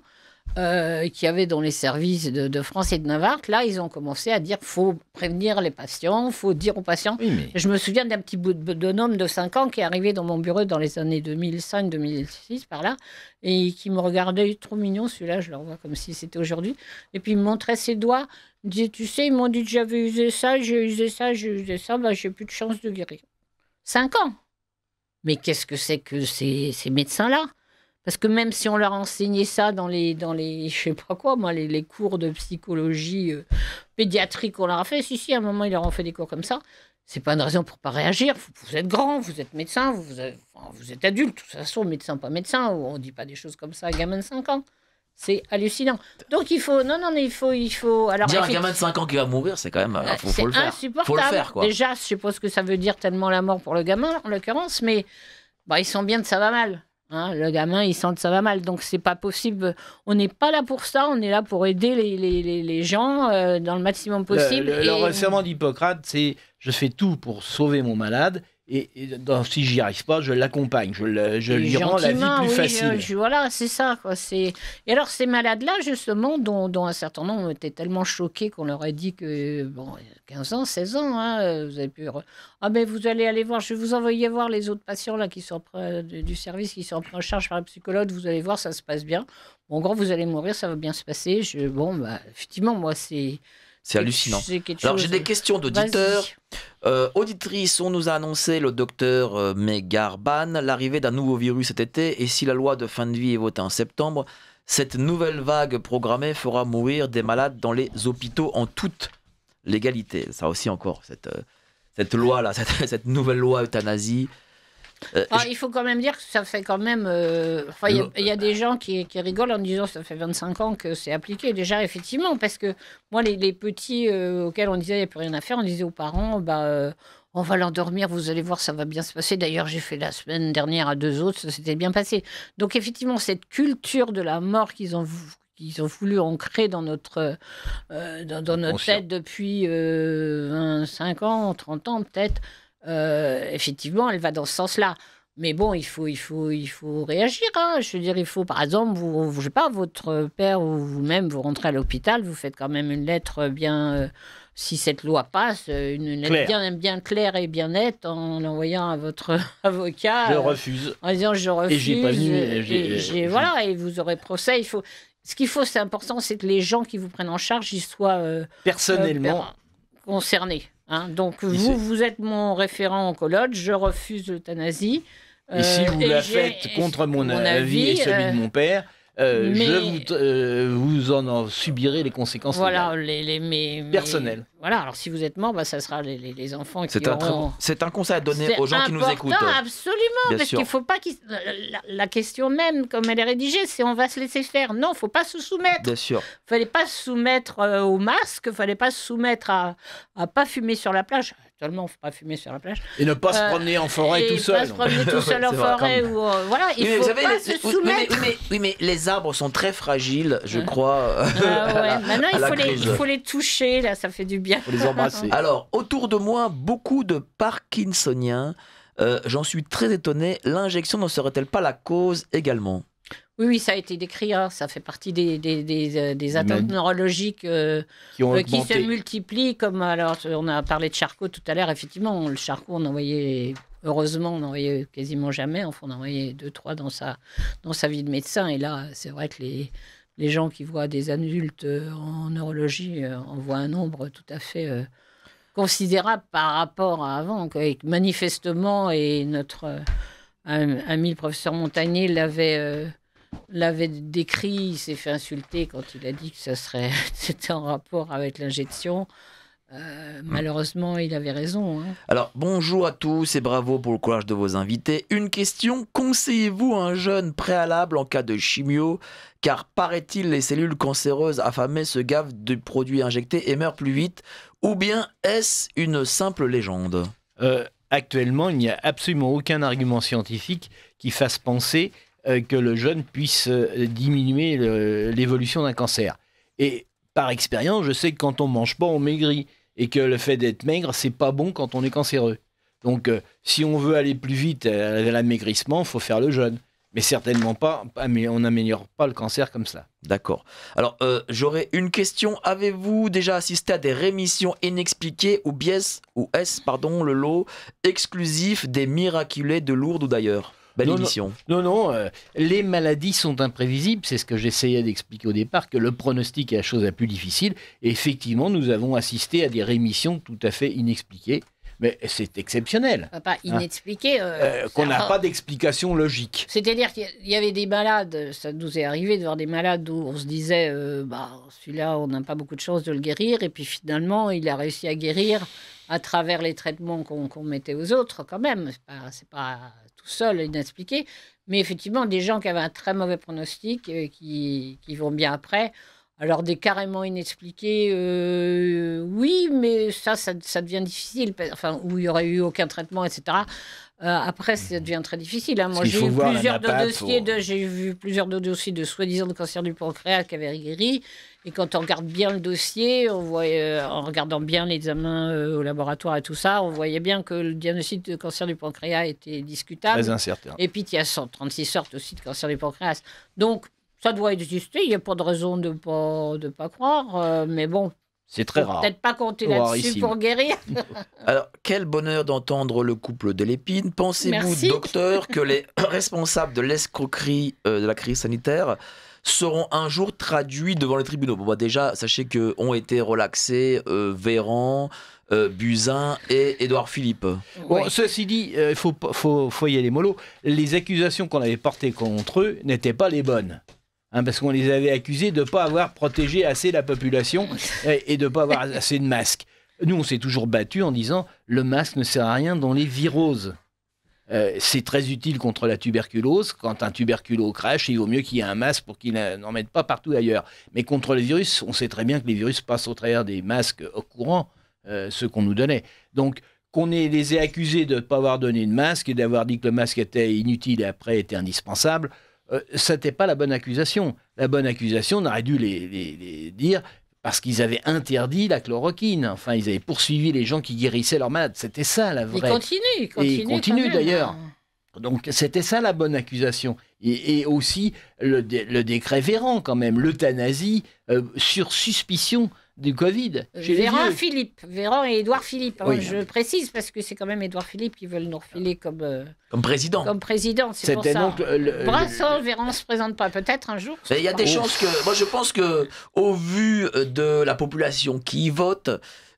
qu'il y avait dans les services de France et de Navarre. Là, ils ont commencé à dire faut prévenir les patients, faut dire aux patients. Oui, mais... Je me souviens d'un petit bonhomme de 5 ans qui est arrivé dans mon bureau dans les années 2005-2006, par là, et qui me regardait, trop mignon celui-là, je le revois comme si c'était aujourd'hui, et puis il me montrait ses doigts, il disait, tu sais, ils m'ont dit que j'avais usé ça, j'ai usé ça, j'ai plus de chance de guérir. 5 ans. Mais qu'est-ce que c'est que ces médecins-là ? Parce que même si on leur enseignait ça dans les je sais pas quoi, moi, les cours de psychologie pédiatrique qu'on leur a fait, si, à un moment, ils leur ont fait des cours comme ça, c'est pas une raison pour pas réagir. Vous êtes grand, vous êtes médecin, vous êtes adulte, de toute façon, médecin, pas médecin, on dit pas des choses comme ça à un gamin de 5 ans. C'est hallucinant. Donc il faut... Non, mais il faut... Alors, dire un gamin de 5 ans qui va mourir, c'est quand même... faut le faire. Insupportable. Faut le faire, quoi. Déjà, je sais pas ce que ça veut dire tellement la mort pour le gamin, en l'occurrence, mais ils sentent bien que ça va mal. Hein, le gamin, il sent que ça va mal. Donc, c'est pas possible. On n'est pas là pour ça. On est là pour aider les gens dans le maximum possible. Le serment d'Hippocrate, c'est « je fais tout pour sauver mon malade ». Et si j'y arrive pas, je l'accompagne, je lui rends la vie plus facile. Voilà, c'est ça, quoi. Et alors, ces malades-là, justement, dont un certain nombre étaient tellement choqués qu'on leur a dit que, 15 ans, 16 ans, hein, vous avez pu... Ah ben, vous allez aller voir, je vais vous envoyer voir les autres patients là, qui sont du service, qui sont pris en charge par le psychologue, vous allez voir, ça se passe bien. Bon, en gros, vous allez mourir, ça va bien se passer. Effectivement, moi, c'est hallucinant. Alors, j'ai des questions d'auditeurs. Auditrice, on nous a annoncé, le docteur Megarban, l'arrivée d'un nouveau virus cet été, et si la loi de fin de vie est votée en septembre, cette nouvelle vague programmée fera mourir des malades dans les hôpitaux en toute légalité. Ça aussi encore, cette loi-là, cette nouvelle loi euthanasie. Il faut quand même dire que ça fait quand même... Il y a des gens qui rigolent en disant que ça fait 25 ans que c'est appliqué. Déjà, effectivement, parce que moi, les petits auxquels on disait qu'il n'y a plus rien à faire, on disait aux parents, on va l'endormir, vous allez voir, ça va bien se passer. D'ailleurs, j'ai fait la semaine dernière à 2 autres, ça s'était bien passé. Donc, effectivement, cette culture de la mort qu'ils ont voulu ancrer dans notre tête depuis 5 ans, 30 ans peut-être, effectivement, elle va dans ce sens-là. Mais bon, il faut réagir. Hein. Je veux dire, il faut, par exemple, je sais pas, votre père ou vous-même, vous rentrez à l'hôpital, vous faites quand même une lettre bien, si cette loi passe, une lettre bien claire et bien nette en l'envoyant à votre avocat. Je refuse. En disant je refuse. Et j'ai pas venu. Voilà, et vous aurez procès. Ce qu'il faut, c'est important, c'est que les gens qui vous prennent en charge, ils soient personnellement concernés. Hein. Donc vous êtes mon référent oncologue, je refuse l'euthanasie. Et si vous la faites contre mon avis et celui de mon père, vous en subirez les conséquences personnelles. Voilà, alors si vous êtes mort, ça sera les enfants qui auront... C'est un conseil à donner aux gens qui nous écoutent. Absolument, Bien parce sûr. qu'il ne faut pas... La question même, comme elle est rédigée, c'est on va se laisser faire. Non, il ne faut pas se soumettre. Bien sûr. Il ne fallait pas se soumettre au masque, il ne fallait pas se soumettre à ne pas fumer sur la plage. Actuellement, il ne faut pas fumer sur la plage. Et ne pas se promener en forêt tout seul. Et ne pas se promener tout seul en forêt. Voilà, il ne faut pas se soumettre. Oui, mais les arbres sont très fragiles, je crois. Maintenant, il faut les toucher, là, ça fait du bien. Il faut les embrasser. Alors, autour de moi, beaucoup de Parkinsoniens. J'en suis très étonné. L'injection ne serait-elle pas la cause également ? Oui, ça a été décrit. Hein. Ça fait partie des atteintes neurologiques qui se multiplient. Comme alors, on a parlé de Charcot tout à l'heure. Effectivement, le Charcot, heureusement, on n'envoyait quasiment jamais. Enfin, on envoyait 2-3 dans sa vie de médecin. Et là, c'est vrai que les gens qui voient des adultes en neurologie en voient un nombre tout à fait considérable par rapport à avant. Et manifestement, et notre ami le professeur Montagnier l'avait décrit, il s'est fait insulter quand il a dit que c'était en rapport avec l'injection. Malheureusement, il avait raison. Hein. Alors, bonjour à tous et bravo pour le courage de vos invités. Une question, conseillez-vous un jeûne préalable en cas de chimio ? Car paraît-il, les cellules cancéreuses affamées se gavent de produits injectés et meurent plus vite. Ou bien est-ce une simple légende ? Actuellement, il n'y a absolument aucun argument scientifique qui fasse penser que le jeûne puisse diminuer l'évolution d'un cancer. Et par expérience, je sais que quand on ne mange pas, on maigrit. Et que le fait d'être maigre, c'est pas bon quand on est cancéreux. Donc, si on veut aller plus vite à l'amaigrissement, il faut faire le jeûne. Mais certainement pas, mais on n'améliore pas le cancer comme ça. D'accord. Alors, j'aurais une question. Avez-vous déjà assisté à des rémissions inexpliquées ou est-ce le lot exclusif des miraculés de Lourdes ou d'ailleurs ? Belle émission. Non, les maladies sont imprévisibles, c'est ce que j'essayais d'expliquer au départ, que le pronostic est la chose la plus difficile. Et effectivement, nous avons assisté à des rémissions tout à fait inexpliquées. Mais c'est exceptionnel. Pas inexpliqué. Qu'on n'a pas d'explication logique. C'est-à-dire qu'il y avait des malades, ça nous est arrivé de voir des malades où on se disait, celui-là, on n'a pas beaucoup de chances de le guérir, et puis finalement, il a réussi à guérir à travers les traitements qu'on mettait aux autres, quand même. C'est pas tout seul inexpliqué, mais effectivement, des gens qui avaient un très mauvais pronostic, qui vont bien après. Alors, des carrément inexpliqués, oui, mais ça devient difficile, enfin, où il n'y aurait eu aucun traitement, etc. Après, ça devient très difficile. Hein. Moi, j'ai vu plusieurs dossiers de soi-disant de cancer du pancréas qui avaient guéri. Et quand on regarde bien le dossier, on voyait, en regardant bien l'examen au laboratoire et tout ça, on voyait bien que le diagnostic de cancer du pancréas était discutable. Très incertain. Et puis, il y a 136 sortes aussi de cancer du pancréas. Donc, ça doit exister. Il n'y a pas de raison de pas croire. Mais bon. C'est très rare. Peut-être pas compter là-dessus pour guérir. Alors, quel bonheur d'entendre le couple de Lépine. Pensez-vous, docteur, que les responsables de l'escroquerie de la crise sanitaire seront un jour traduits devant les tribunaux? Bon, déjà, sachez qu'ont été relaxés Véran, Buzyn et Édouard Philippe. Bon, ceci dit, il faut y aller mollo. Les accusations qu'on avait portées contre eux n'étaient pas les bonnes. Parce qu'on les avait accusés de ne pas avoir protégé assez la population et de ne pas avoir assez de masques. Nous, on s'est toujours battus en disant le masque ne sert à rien dans les viroses. C'est très utile contre la tuberculose. Quand un tuberculose crache, il vaut mieux qu'il y ait un masque pour qu'il n'en mette pas partout ailleurs. Mais contre les virus, on sait très bien que les virus passent au travers des masques au courant, ceux qu'on nous donnait. Donc, les ait accusés de ne pas avoir donné de masque et d'avoir dit que le masque était inutile et après était indispensable, ça n'était pas la bonne accusation. La bonne accusation, on aurait dû les dire parce qu'ils avaient interdit la chloroquine. Enfin, ils avaient poursuivi les gens qui guérissaient leurs malades. C'était ça la vraie. Ils continuent d'ailleurs. Donc, c'était ça la bonne accusation. Et aussi le décret Véran, quand même, l'euthanasie sur suspicion du Covid. Véran et Édouard Philippe. Oui. Je précise parce que c'est quand même Édouard Philippe qui veut nous refiler comme président. Comme président, c'est pour ça. Donc Véran ne se présente pas peut-être un jour. Il y a des chances que. Moi, je pense que au vu de la population qui y vote,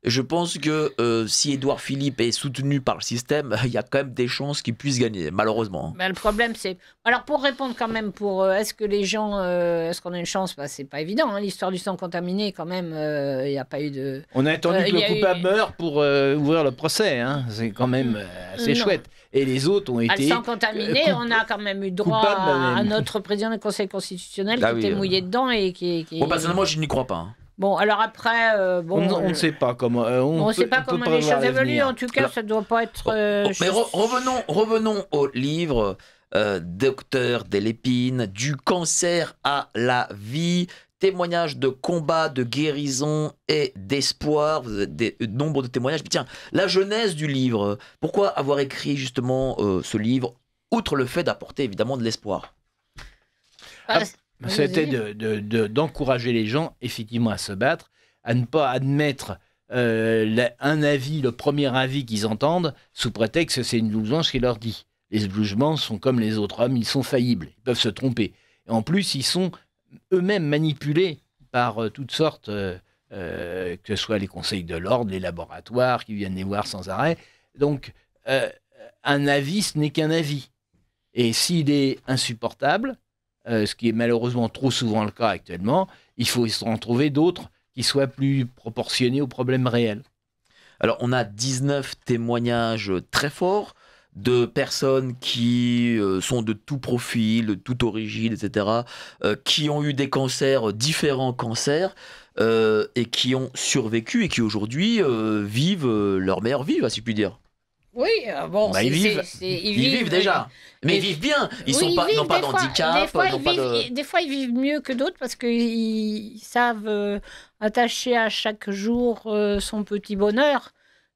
je pense que si Édouard Philippe est soutenu par le système, il y a quand même des chances qu'il puisse gagner, malheureusement. Le problème, c'est... Alors, pour répondre quand même, est-ce que les gens... est-ce qu'on a une chance? C'est pas évident. Hein, l'histoire du sang contaminé, quand même, il n'y a pas eu de... On a attendu que le coupable meure pour ouvrir le procès. Hein. C'est quand même assez chouette. Et les autres ont été... Le sang contaminé, on a quand même eu droit à notre président du Conseil constitutionnel qui était mouillé dedans et qui... Bon, personnellement, je n'y crois pas. Hein. Bon, alors après, on ne sait pas comment. On ne sait pas comment les choses évoluent. En tout cas, ça ne doit pas être. Mais revenons au livre Docteur Delépine, du cancer à la vie. Témoignages de combat, de guérison et d'espoir. Nombre de témoignages. Mais tiens, la genèse du livre. Pourquoi avoir écrit justement ce livre, outre le fait d'apporter évidemment de l'espoir? C'était d'encourager les gens, effectivement, à se battre, à ne pas admettre un avis, le premier avis qu'ils entendent, sous prétexte que c'est une blouse blanche qui leur dit. Les blouses blanches sont comme les autres hommes, ils sont faillibles, ils peuvent se tromper. Et en plus, ils sont eux-mêmes manipulés par toutes sortes, que ce soit les conseils de l'ordre, les laboratoires qui viennent les voir sans arrêt. Donc, un avis, ce n'est qu'un avis. Et s'il est insupportable, ce qui est malheureusement trop souvent le cas actuellement, il faut en trouver d'autres qui soient plus proportionnés aux problèmes réels. Alors, on a 19 témoignages très forts de personnes qui sont de tout profil, de toute origine, etc., qui ont eu des cancers, différents cancers, et qui ont survécu et qui aujourd'hui vivent leur meilleure vie, si je puis dire. Oui, ils vivent déjà, mais ils vivent bien. Ils n'ont pas d'handicap. Des fois, ils vivent mieux que d'autres parce qu'ils savent attacher à chaque jour son petit bonheur.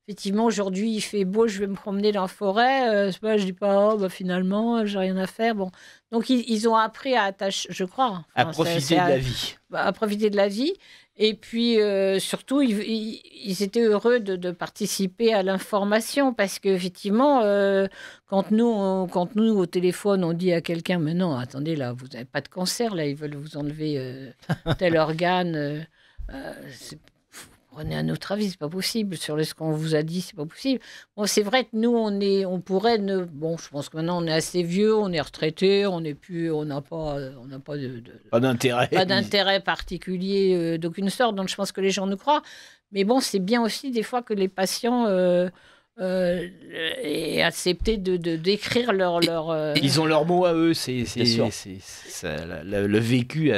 Effectivement, aujourd'hui, il fait beau, je vais me promener dans la forêt. Je dis pas, finalement, j'ai rien à faire. Bon. Donc, ils ont appris à attacher, je crois. À profiter de la vie. À profiter de la vie. Et puis, surtout, ils étaient heureux de participer à l'information parce qu'effectivement, quand nous, au téléphone, on dit à quelqu'un « Mais non, attendez, là, vous n'avez pas de cancer, là, ils veulent vous enlever tel organe. prenez un autre avis, c'est pas possible. Sur ce qu'on vous a dit, c'est pas possible. Bon, c'est vrai que nous, on pourrait bon, je pense que maintenant on est assez vieux, on est retraité, on n'a pas Pas d'intérêt. pas d'intérêt particulier d'aucune sorte. Donc je pense que les gens nous croient. Mais bon, c'est bien aussi des fois que les patients aient accepté de d'écrire leur Ils ont leur mot à eux. Bien sûr. Le vécu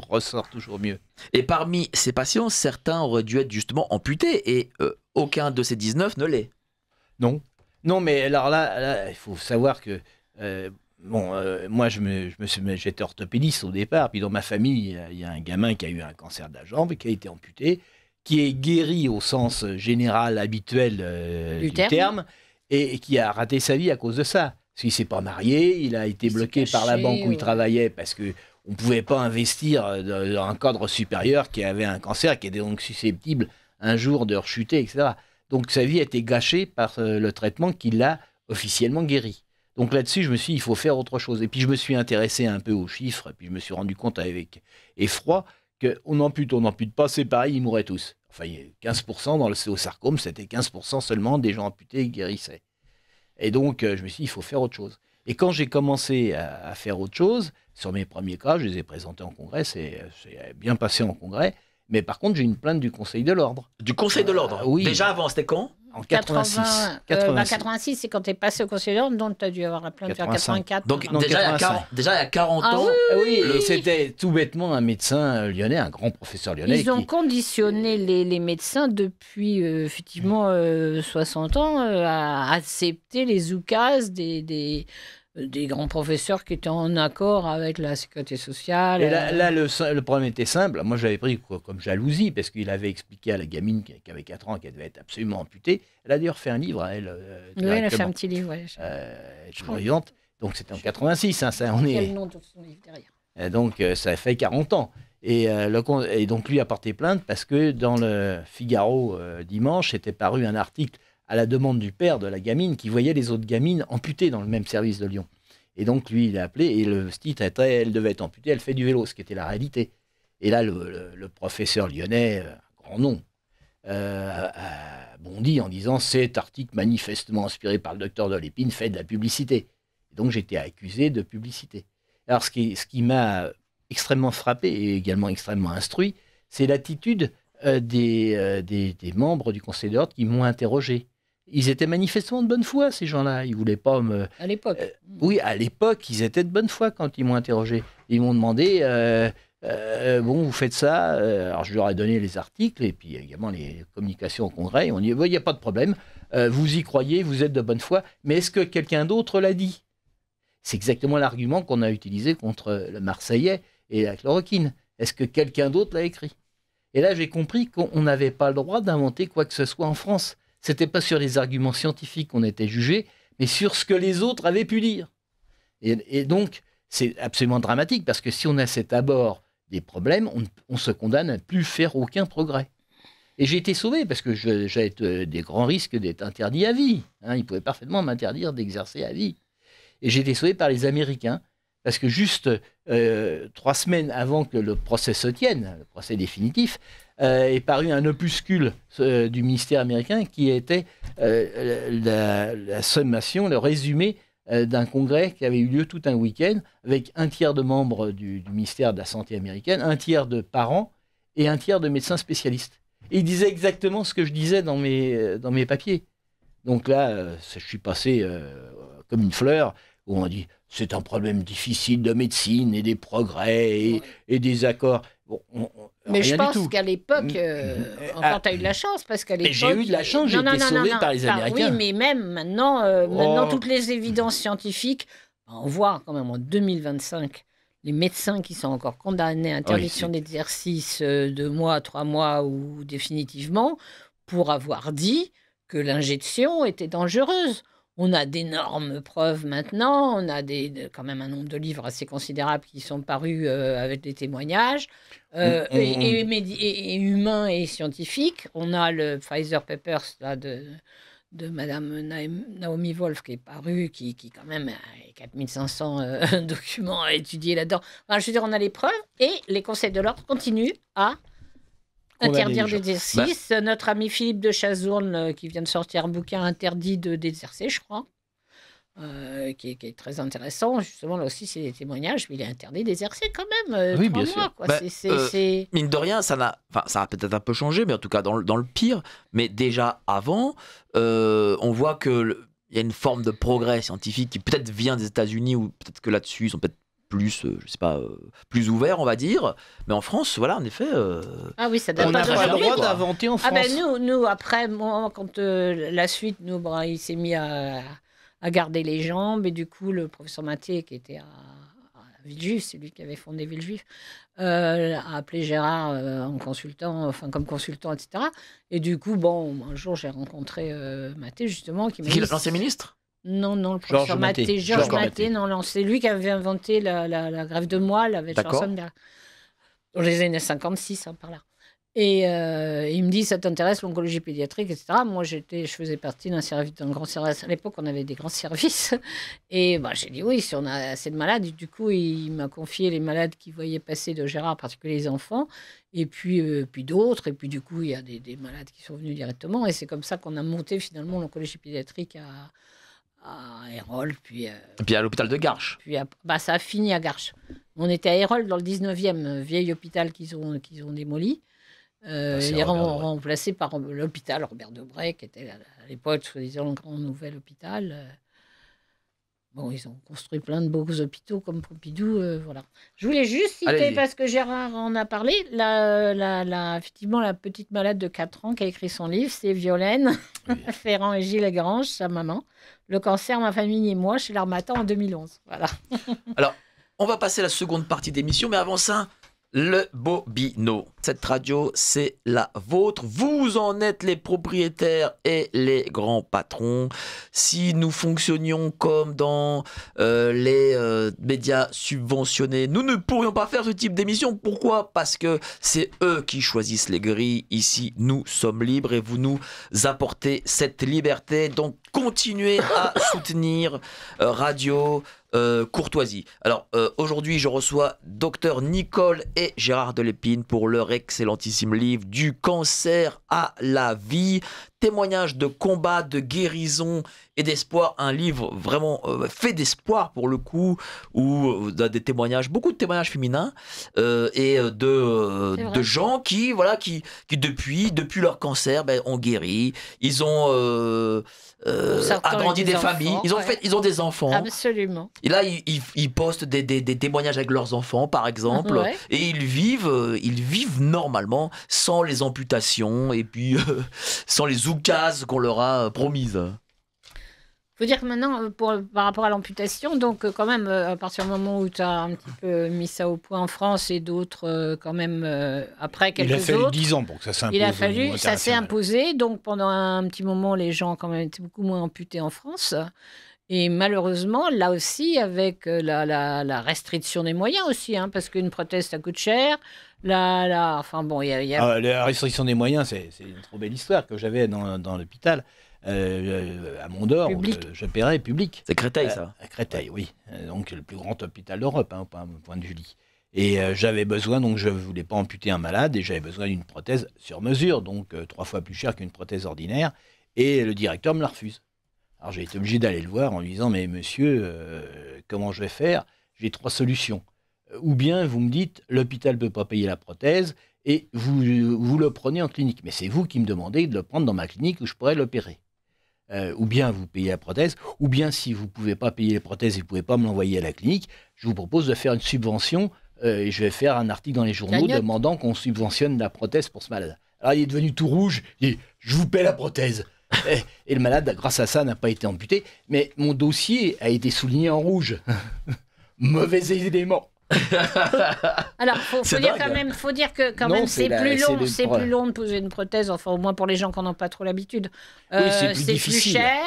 ressort toujours mieux. Et parmi ces patients, certains auraient dû être justement amputés et aucun de ces 19 ne l'est. Non, mais alors là, il faut savoir que moi, j'étais orthopédiste au départ, puis dans ma famille, il y a un gamin qui a eu un cancer de la jambe et qui a été amputé, qui est guéri au sens général habituel du terme, et qui a raté sa vie à cause de ça. Parce qu'il ne s'est pas marié, il a été bloqué par la banque où il travaillait parce qu'on ne pouvait pas investir dans un cadre supérieur qui avait un cancer, qui était donc susceptible un jour de rechuter, etc. Donc sa vie a été gâchée par le traitement qui l'a officiellement guéri. Donc là-dessus, je me suis dit, il faut faire autre chose. Et puis je me suis intéressé un peu aux chiffres, et puis je me suis rendu compte avec effroi qu'on n'ampute pas, c'est pareil, ils mourraient tous. Enfin, 15% dans le céosarcome, c'était 15% seulement des gens amputés qui guérissaient. Et donc, je me suis dit, il faut faire autre chose. Et quand j'ai commencé à faire autre chose, sur mes premiers cas, je les ai présentés en congrès, c'est bien passé en congrès. Mais par contre, j'ai une plainte du Conseil de l'ordre. Du Conseil de l'ordre Oui. Déjà avant, c'était quand? En 86. 86, c'est quand tu es passé au Conseil de l'ordre, donc tu as dû avoir la plainte vers 84. Donc Non, déjà, 85. il y a 40 Ah ans. Oui, et c'était tout bêtement un médecin lyonnais, un grand professeur lyonnais. Ils ont conditionné les médecins depuis effectivement 60 ans à accepter les oukases des grands professeurs qui étaient en accord avec la sécurité sociale. Et là le problème était simple. Moi, j'avais pris comme jalousie, parce qu'il avait expliqué à la gamine qui avait 4 ans qu'elle devait être absolument amputée. Elle a d'ailleurs fait un livre, elle. Oui, elle a fait un petit livre. Ouais. Elle est toujours vivante. Donc, c'était en 86. Hein, ça, Quel est le nom de son livre derrière? Donc, ça fait 40 ans. Et donc, lui a porté plainte parce que dans le Figaro dimanche, était paru un article à la demande du père de la gamine qui voyait les autres gamines amputées dans le même service de Lyon. Et donc, lui, il a appelé, et le titre était « Elle devait être amputée, elle fait du vélo », ce qui était la réalité. Et là, le professeur lyonnais, grand nom, a bondi en disant « Cet article manifestement inspiré par le docteur de Lépine fait de la publicité ». Et donc, j'étais accusé de publicité. Alors, ce qui m'a extrêmement frappé et également extrêmement instruit, c'est l'attitude des membres du Conseil de l'ordre qui m'ont interrogé. Ils étaient manifestement de bonne foi, ces gens-là. Ils voulaient pas me... À l'époque. Oui, à l'époque, ils étaient de bonne foi quand ils m'ont interrogé. Ils m'ont demandé, bon, vous faites ça. Alors, je leur ai donné les articles et puis également les communications au Congrès. On dit, il n'y a pas de problème. Vous y croyez, vous êtes de bonne foi. Mais est-ce que quelqu'un d'autre l'a dit? C'est exactement l'argument qu'on a utilisé contre le Marseillais et la chloroquine. Est-ce que quelqu'un d'autre l'a écrit? Et là, j'ai compris qu'on n'avait pas le droit d'inventer quoi que ce soit en France. C'était pas sur les arguments scientifiques qu'on était jugé, mais sur ce que les autres avaient pu dire. Et donc, c'est absolument dramatique, parce que si on a cet abord des problèmes, on se condamne à ne plus faire aucun progrès. Et j'ai été sauvé, parce que j'avais des grands risques d'être interdit à vie. Hein, ils pouvaient parfaitement m'interdire d'exercer à vie. Et j'ai été sauvé par les Américains, parce que juste 3 semaines avant que le procès se tienne, le procès définitif, est paru un opuscule du ministère américain qui était la sommation, le résumé d'un congrès qui avait eu lieu tout un week-end avec un tiers de membres du ministère de la Santé américaine, un tiers de parents et un tiers de médecins spécialistes. Et il disait exactement ce que je disais dans mes papiers. Donc là, je suis passé comme une fleur, où on dit c'est un problème difficile de médecine et des progrès et des accords. Bon, mais je pense qu'à l'époque, encore tu as eu de la chance, parce qu'à l'époque... J'ai eu de la chance, j'ai été sauvé par les Américains. Oui, mais même maintenant, toutes les évidences scientifiques, on voit quand même en 2025, les médecins qui sont encore condamnés à interdiction d'exercice 2 mois, 3 mois ou définitivement, pour avoir dit que l'injection était dangereuse. On a d'énormes preuves maintenant, on a quand même un nombre de livres assez considérables qui sont parus avec des témoignages, et humains et scientifiques. On a le Pfizer Papers là, de Madame Naomi Wolf qui est paru, qui quand même a 4500 documents à étudier là-dedans. Enfin, je veux dire, on a les preuves, et les conseils de l'ordre continuent à Interdire d'exercice. Notre ami Philippe de Chazourne, qui vient de sortir un bouquin interdit d'exercer, je crois, qui est très intéressant. Justement, là aussi, c'est des témoignages, mais il est interdit d'exercer quand même. Oui, 3 bien mois, sûr. quoi. Bah, C'est- Mine de rien, ça a peut-être un peu changé, mais en tout cas dans le pire. Mais déjà avant, on voit il y a une forme de progrès scientifique qui peut-être vient des États-Unis, ou peut-être que là-dessus, ils sont peut-être plus, je sais pas, plus ouverts, on va dire. Mais en France, voilà, en effet. Ah oui, ça date On pas n'a pas le d'aujourd'hui, droit quoi. d'inventer en Ah France. ben nous après, moi, quand la suite, il s'est mis à garder les jambes, et du coup, le professeur Mathé, qui était à Villejuif, c'est lui qui avait fondé Villejuif, a appelé Gérard comme consultant, etc. Et du coup, un jour, j'ai rencontré Mathé, justement, qui m'a dit... L'ancien ministre? Non, le professeur Mathé. Georges Mathé, non, c'est lui qui avait inventé la greffe de moelle avec D'accord. Schwarzenegger. Dans les années 56, par là. Et il me dit, ça t'intéresse, l'oncologie pédiatrique, etc. Moi, je faisais partie d'un grand service. À l'époque, on avait des grands services. Et j'ai dit oui, si on a assez de malades. Et du coup, il m'a confié les malades qu'il voyait passer de Gérard, en particulier les enfants. Et puis d'autres. Et puis, du coup, il y a des malades qui sont venus directement. Et c'est comme ça qu'on a monté, finalement, l'oncologie pédiatrique à Hérol. Et puis à l'hôpital de Garches. Puis ça a fini à Garches. On était à Hérol, dans le 19e, vieil hôpital qu'ils ont démoli. Il est remplacé par l'hôpital Robert Debré, qui était à l'époque, soi-disant, le grand nouvel hôpital. Ils ont construit plein de beaux hôpitaux comme Pompidou. Voilà. Je voulais juste citer, parce que Gérard en a parlé, effectivement, la petite malade de 4 ans qui a écrit son livre, c'est Violaine Ferrand et Gilles Grange, sa maman. Le cancer, ma famille et moi, chez l'Harmattan en 2011. Voilà. Alors, on va passer à la seconde partie d'émission, mais avant ça, le Bobino. Cette radio, c'est la vôtre. Vous en êtes les propriétaires et les grands patrons. Si nous fonctionnions comme dans les médias subventionnés, nous ne pourrions pas faire ce type d'émission. Pourquoi ? Parce que c'est eux qui choisissent les grilles. Ici, nous sommes libres et vous nous apportez cette liberté. Donc, continuez à soutenir Radio Courtoisie. Alors, aujourd'hui, je reçois Dr Nicole et Gérard Delépine pour leur excellentissime livre Du cancer à la vie. Témoignages de combat, de guérison et d'espoir. Un livre vraiment fait d'espoir pour le coup, où des témoignages, beaucoup de témoignages féminins et de gens qui depuis leur cancer ont guéri. Ils ont agrandi des familles. Ils ont des enfants. Absolument. Et là, ils postent des témoignages avec leurs enfants, par exemple, et ils vivent normalement, sans les amputations et puis sans les oukases qu'on leur a promises. Il faut dire que maintenant, par rapport à l'amputation, donc quand même, à partir du moment où tu as un petit peu mis ça au point en France et d'autres, quand même, après quelques autres... Il a fallu 10 ans pour que ça s'impose. Ça s'est imposé. Donc pendant un petit moment, les gens quand même étaient beaucoup moins amputés en France. Et malheureusement, là aussi, avec la restriction des moyens aussi, parce qu'une prothèse, ça coûte cher. La restriction des moyens, c'est une trop belle histoire que j'avais dans l'hôpital. À Mondor, je paierais public. C'est Créteil, ça. À Créteil, oui. Donc le plus grand hôpital d'Europe, au point de vue lit. Et j'avais besoin, donc je ne voulais pas amputer un malade, et j'avais besoin d'une prothèse sur mesure, donc 3 fois plus chère qu'une prothèse ordinaire. Et le directeur me la refuse. Alors j'ai été obligé d'aller le voir en lui disant, mais monsieur, comment je vais faire ? J'ai 3 solutions. Ou bien vous me dites, l'hôpital ne peut pas payer la prothèse, et vous le prenez en clinique. Mais c'est vous qui me demandez de le prendre dans ma clinique où je pourrais l'opérer. Ou bien vous payez la prothèse, ou bien si vous ne pouvez pas payer les prothèses et vous ne pouvez pas me l'envoyer à la clinique, je vous propose de faire une subvention et je vais faire un article dans les journaux demandant qu'on subventionne la prothèse pour ce malade. Alors il est devenu tout rouge, il dit « je vous paie la prothèse ». Et le malade, grâce à ça, n'a pas été amputé, mais mon dossier a été souligné en rouge. Mauvais élément. Alors, faut dire que quand même c'est plus long de poser une prothèse, enfin au moins pour les gens qui n'en ont pas trop l'habitude. C'est plus cher.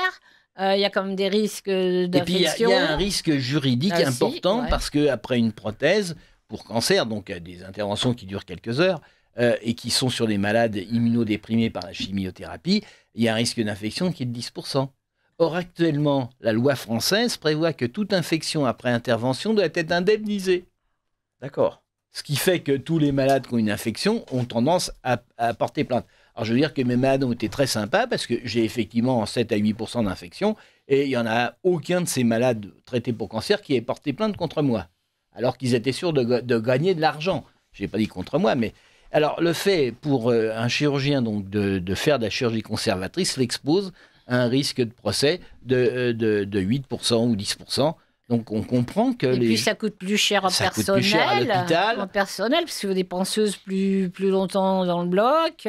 Il y a quand même des risques d'infection. Et puis il y a un risque juridique important parce qu'après une prothèse pour cancer, donc des interventions qui durent quelques heures et qui sont sur des malades immunodéprimés par la chimiothérapie, il y a un risque d'infection qui est de 10%. Or, actuellement, la loi française prévoit que toute infection après intervention doit être indemnisée. D'accord. Ce qui fait que tous les malades qui ont une infection ont tendance à porter plainte. Alors, je veux dire que mes malades ont été très sympas parce que j'ai effectivement 7 à 8% d'infection et il n'y en a aucun de ces malades traités pour cancer qui ait porté plainte contre moi. Alors qu'ils étaient sûrs de gagner de l'argent. Je n'ai pas dit contre moi, mais... Alors, le fait pour un chirurgien donc, de faire de la chirurgie conservatrice l'expose à un risque de procès de 8% ou 10%. Donc, on comprend que puis, ça coûte plus cher en ça personnel. Coûte plus cher à l'hôpital. En personnel, parce qu'il faut des penseuses plus longtemps dans le bloc.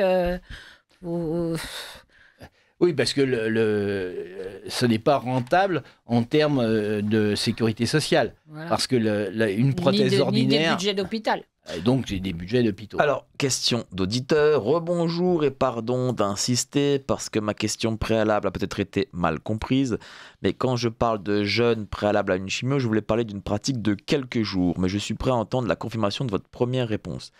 Oui, parce que ce n'est pas rentable en termes de sécurité sociale. Voilà. Parce que une prothèse ordinaire... Ni des budgets d'hôpital. Donc, j'ai des budgets d'hôpitaux. Alors, question d'auditeur. Rebonjour et pardon d'insister parce que ma question préalable a peut-être été mal comprise. Mais quand je parle de jeûne préalable à une chimio, je voulais parler d'une pratique de quelques jours. Mais je suis prêt à entendre la confirmation de votre première réponse.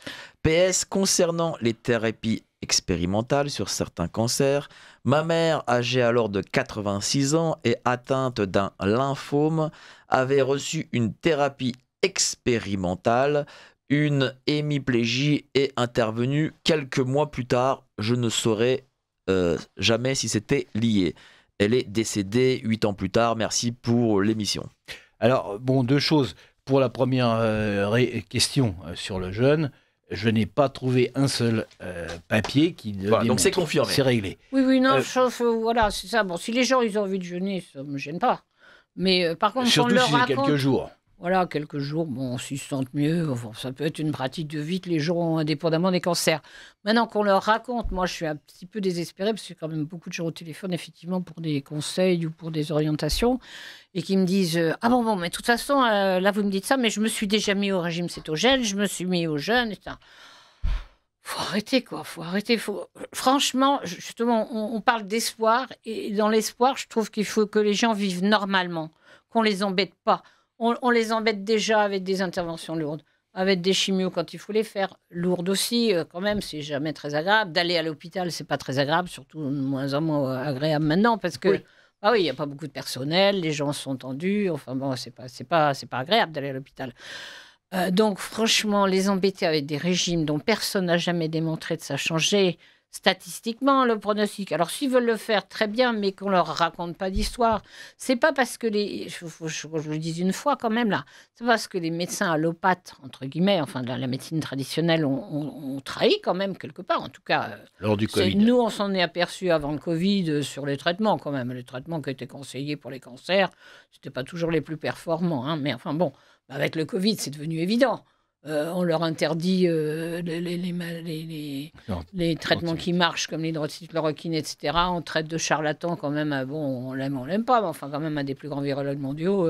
PS, concernant les thérapies expérimentales sur certains cancers, ma mère, âgée alors de 86 ans et atteinte d'un lymphome, avait reçu une thérapie expérimentale. Une hémiplégie est intervenue quelques mois plus tard. Je ne saurais jamais si c'était lié. Elle est décédée 8 ans plus tard. Merci pour l'émission. Alors, bon, deux choses. Pour la première question sur le jeûne, je n'ai pas trouvé un seul papier qui le démontre. Donc c'est confirmé. C'est réglé. Oui, non, voilà, c'est ça. Bon, si les gens ils ont envie de jeûner, ça ne me gêne pas. Mais par contre, surtout on leur si c'est raconte... quelques jours. Voilà, quelques jours, bon, s'ils se sentent mieux, enfin, ça peut être une pratique de vie que les gens ont indépendamment des cancers. Maintenant qu'on leur raconte, moi je suis un petit peu désespérée parce qu'il y a quand même beaucoup de gens au téléphone, effectivement, pour des conseils ou pour des orientations, et qui me disent « Ah bon, mais de toute façon, là vous me dites ça, mais je me suis déjà mis au régime cétogène, je me suis mis au jeûne, etc. » Faut arrêter, quoi, faut arrêter. Franchement, justement, on parle d'espoir, et dans l'espoir, je trouve qu'il faut que les gens vivent normalement, qu'on les embête pas. On les embête déjà avec des interventions lourdes, avec des chimios quand il faut les faire, lourdes aussi, quand même, c'est jamais très agréable. D'aller à l'hôpital, c'est pas très agréable, surtout de moins en moins agréable maintenant, parce que, oui. Ah oui, il n'y a pas beaucoup de personnel, les gens sont tendus, enfin bon, c'est pas agréable d'aller à l'hôpital. Donc, franchement, les embêter avec des régimes dont personne n'a jamais démontré de ça changer statistiquement le pronostic. Alors, s'ils veulent le faire, très bien, mais qu'on leur raconte pas d'histoire. C'est pas parce que je le dis une fois quand même là, c'est parce que les médecins allopathes, entre guillemets, enfin la médecine traditionnelle, ont trahi quand même quelque part. En tout cas, lors du Covid. Nous, on s'en est aperçu avant le Covid sur les traitements quand même. Les traitements qui étaient conseillés pour les cancers, c'était pas toujours les plus performants, hein, mais enfin bon, avec le Covid, c'est devenu évident. On leur interdit les traitements qui marchent, comme l'hydroxychloroquine, etc. On traite de charlatans quand même, bon, on l'aime pas, mais enfin quand même un des plus grands virologues mondiaux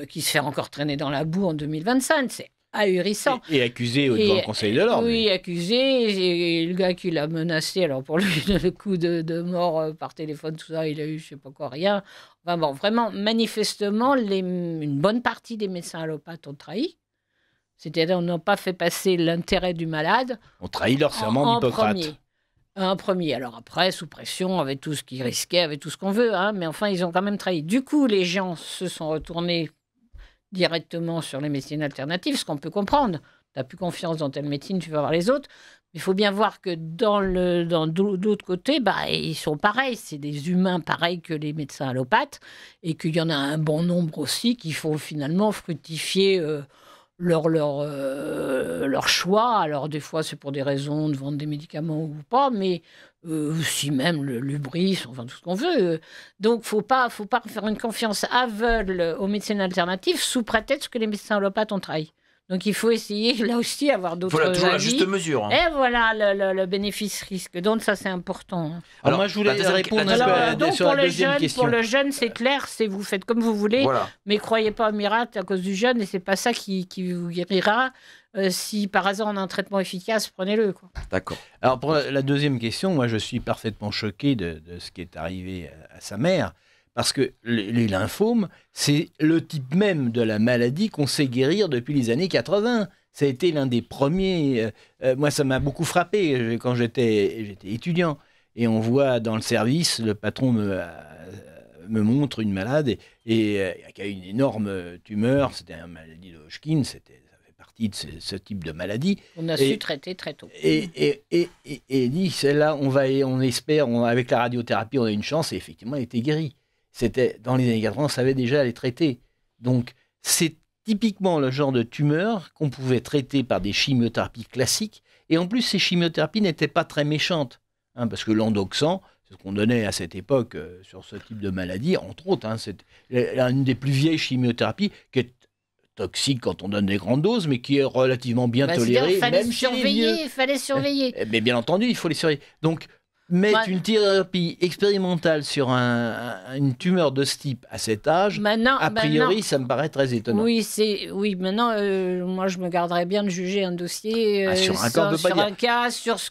qui se fait encore traîner dans la boue en 2025. C'est ahurissant. Et accusé devant le Conseil de l'Ordre. Oui, accusé. Et le gars qui l'a menacé, alors pour lui, le coup de mort par téléphone, tout ça, il a eu je sais pas quoi, rien. Enfin bon, vraiment, manifestement, une bonne partie des médecins allopathes ont trahi. C'est-à-dire, on n'a pas fait passer l'intérêt du malade. On trahit leur serment d'Hippocrate. Un premier. Alors après, sous pression, avec tout ce qu'ils risquaient, avec tout ce qu'on veut, hein, mais enfin, ils ont quand même trahi. Du coup, les gens se sont retournés directement sur les médecines alternatives, ce qu'on peut comprendre. Tu n'as plus confiance dans telle médecine, tu vas voir les autres. Il faut bien voir que dans l'autre côté, ils sont pareils. C'est des humains pareils que les médecins allopathes et qu'il y en a un bon nombre aussi qui font finalement fructifier... leur choix. Alors, des fois, c'est pour des raisons de vendre des médicaments ou pas, mais aussi même le lubris, enfin, tout ce qu'on veut. Donc, faut pas faire une confiance aveugle aux médecines alternatives sous prétexte que les médecins allopathes ont trahi. Donc, il faut essayer, là aussi, avoir d'autres avis. Toujours la juste mesure. Hein. Et voilà, le bénéfice-risque. Donc, ça, c'est important. Hein. Alors, moi, je voulais répondre sur la deuxième question. Pour le jeûne, c'est clair, vous faites comme vous voulez, mais croyez pas au miracle à cause du jeûne, et c'est pas ça qui vous guérira. Si, par hasard, on a un traitement efficace, prenez-le. Quoi. D'accord. Alors, pour la deuxième question, moi, je suis parfaitement choqué de ce qui est arrivé à sa mère. Parce que les lymphomes, c'est le type même de la maladie qu'on sait guérir depuis les années 80. Ça a été l'un des premiers... moi, ça m'a beaucoup frappé quand j'étais étudiant. Et on voit dans le service, le patron me montre une malade qui a une énorme tumeur. C'était une maladie de Hodgkin, ça fait partie de ce type de maladie. On a su traiter très tôt. Et dit, celle-là, on espère, avec la radiothérapie, on a une chance, et effectivement, elle était guérie. C'était, dans les années 80, on savait déjà les traiter. Donc, c'est typiquement le genre de tumeur qu'on pouvait traiter par des chimiothérapies classiques, et en plus, ces chimiothérapies n'étaient pas très méchantes, parce que l'endoxan, c'est ce qu'on donnait à cette époque sur ce type de maladie, entre autres, c'est une des plus vieilles chimiothérapies qui est toxique quand on donne des grandes doses, mais qui est relativement bien tolérée. Il fallait surveiller. Mais bien entendu, il faut les surveiller. Donc, mettre une thérapie expérimentale sur une tumeur de ce type à cet âge, a priori, ça me paraît très étonnant. Oui, maintenant, moi, je me garderais bien de juger un dossier sur un cas, sur ce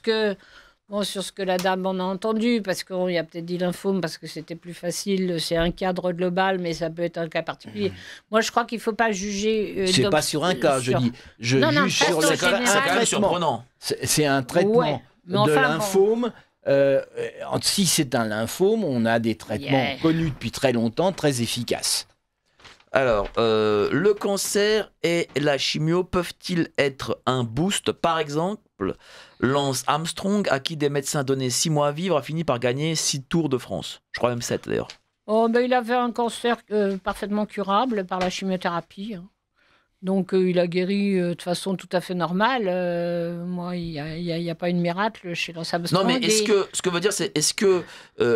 que la dame en a entendu, parce qu'il y a peut-être dit lymphome, parce que c'était plus facile, c'est un cadre global, mais ça peut être un cas particulier. Moi, je crois qu'il ne faut pas juger... c'est pas sur un cas, je dis. Je juge sur le traitement. C'est un traitement de lymphome. Si c'est un lymphome, on a des traitements connus depuis très longtemps, très efficaces. Alors, le cancer et la chimio peuvent-ils être un boost? Par exemple, Lance Armstrong, à qui des médecins donnaient 6 mois à vivre, a fini par gagner 6 Tours de France. Je crois même 7 d'ailleurs. Il avait un cancer parfaitement curable par la chimiothérapie. Donc, il a guéri de façon tout à fait normale. Moi, il n'y a pas une miracle chez Lance Armstrong. Non, mais ce que veut dire, c'est est-ce que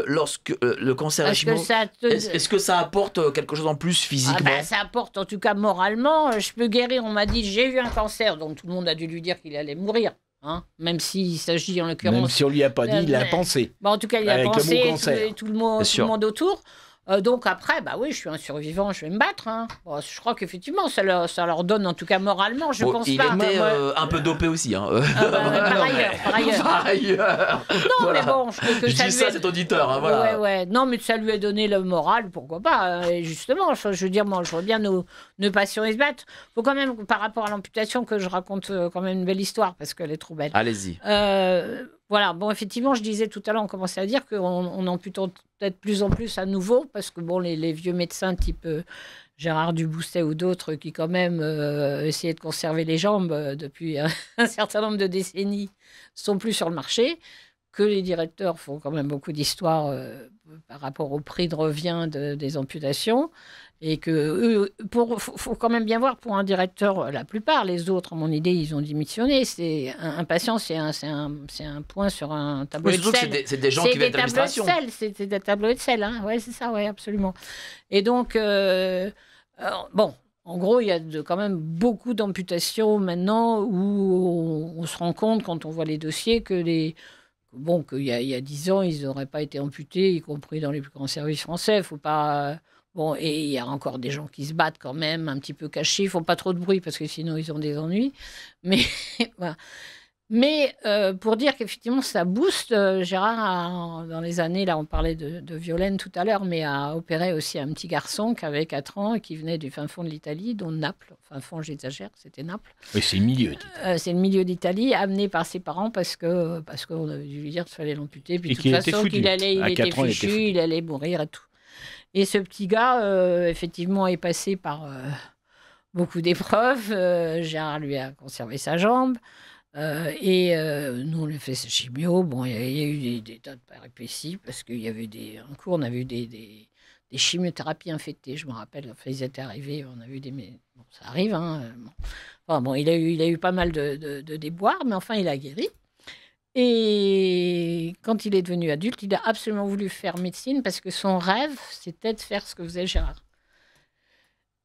lorsque le cancer est chimio, est-ce que ça apporte quelque chose en plus physiquement? Ça apporte, en tout cas moralement. Je peux guérir. On m'a dit, j'ai eu un cancer. Donc, tout le monde a dû lui dire qu'il allait mourir. Même s'il s'agit, en l'occurrence... Même si on ne lui a pas dit, il l'a pensé. En tout cas, il a pensé, tout le monde autour. Donc après, oui, je suis un survivant, je vais me battre. Je crois qu'effectivement, ça leur donne, en tout cas moralement, je pense pas. Il était un peu dopé aussi. Par ailleurs. Non, mais bon, je dis ça à cet auditeur. Voilà. Ouais. Non, mais ça lui a donné le moral, pourquoi pas. Et justement, je veux dire, moi, je vois bien nos patients, ils se battent. Il faut quand même, par rapport à l'amputation, que je raconte quand même une belle histoire, parce qu'elle est trop belle. Allez-y. Voilà, effectivement, je disais tout à l'heure, on commençait à dire qu'on ampute peut-être plus en plus à nouveau, parce que les vieux médecins type Gérard Dubousset ou d'autres qui quand même essayaient de conserver les jambes depuis un certain nombre de décennies sont plus sur le marché, que les directeurs font quand même beaucoup d'histoires par rapport au prix de revient des amputations. Et que faut quand même bien voir, pour un directeur, la plupart, les autres, à mon idée, ils ont démissionné. C'est un patient, c'est un point sur un tableau Excel. C'est des gens qui viennent de l'administration. C'est des tableaux Excel, ouais, c'est ça, ouais, absolument. Et donc, en gros, il y a quand même beaucoup d'amputations maintenant où on se rend compte, quand on voit les dossiers, que qu'il y a 10 ans, ils n'auraient pas été amputés, y compris dans les plus grands services français. Faut pas... et il y a encore des gens qui se battent quand même, un petit peu cachés. Ils ne font pas trop de bruit parce que sinon ils ont des ennuis. Mais voilà. Mais pour dire qu'effectivement ça booste, Gérard, dans les années, là on parlait de Violaine tout à l'heure, mais a opéré aussi un petit garçon qui avait 4 ans et qui venait du fin fond de l'Italie, dont Naples. Fin fond, j'exagère, c'était Naples. Oui, c'est le milieu d'Italie. C'est le milieu d'Italie, amené par ses parents parce qu'on avait dû lui dire qu'il fallait l'amputer. Puis de toute façon, il était fichu, il allait mourir et tout. Et ce petit gars, effectivement, est passé par beaucoup d'épreuves. Gérard lui a conservé sa jambe. Nous, on lui a fait sa chimio. Il y a eu des tas de péripéties parce qu'il y avait un cours, on avait eu des chimiothérapies infectées, je me rappelle. Enfin, ils étaient arrivés, on a eu ça arrive. Il a eu pas mal de déboires, mais enfin, il a guéri. Et quand il est devenu adulte, il a absolument voulu faire médecine parce que son rêve, c'était de faire ce que faisait Gérard.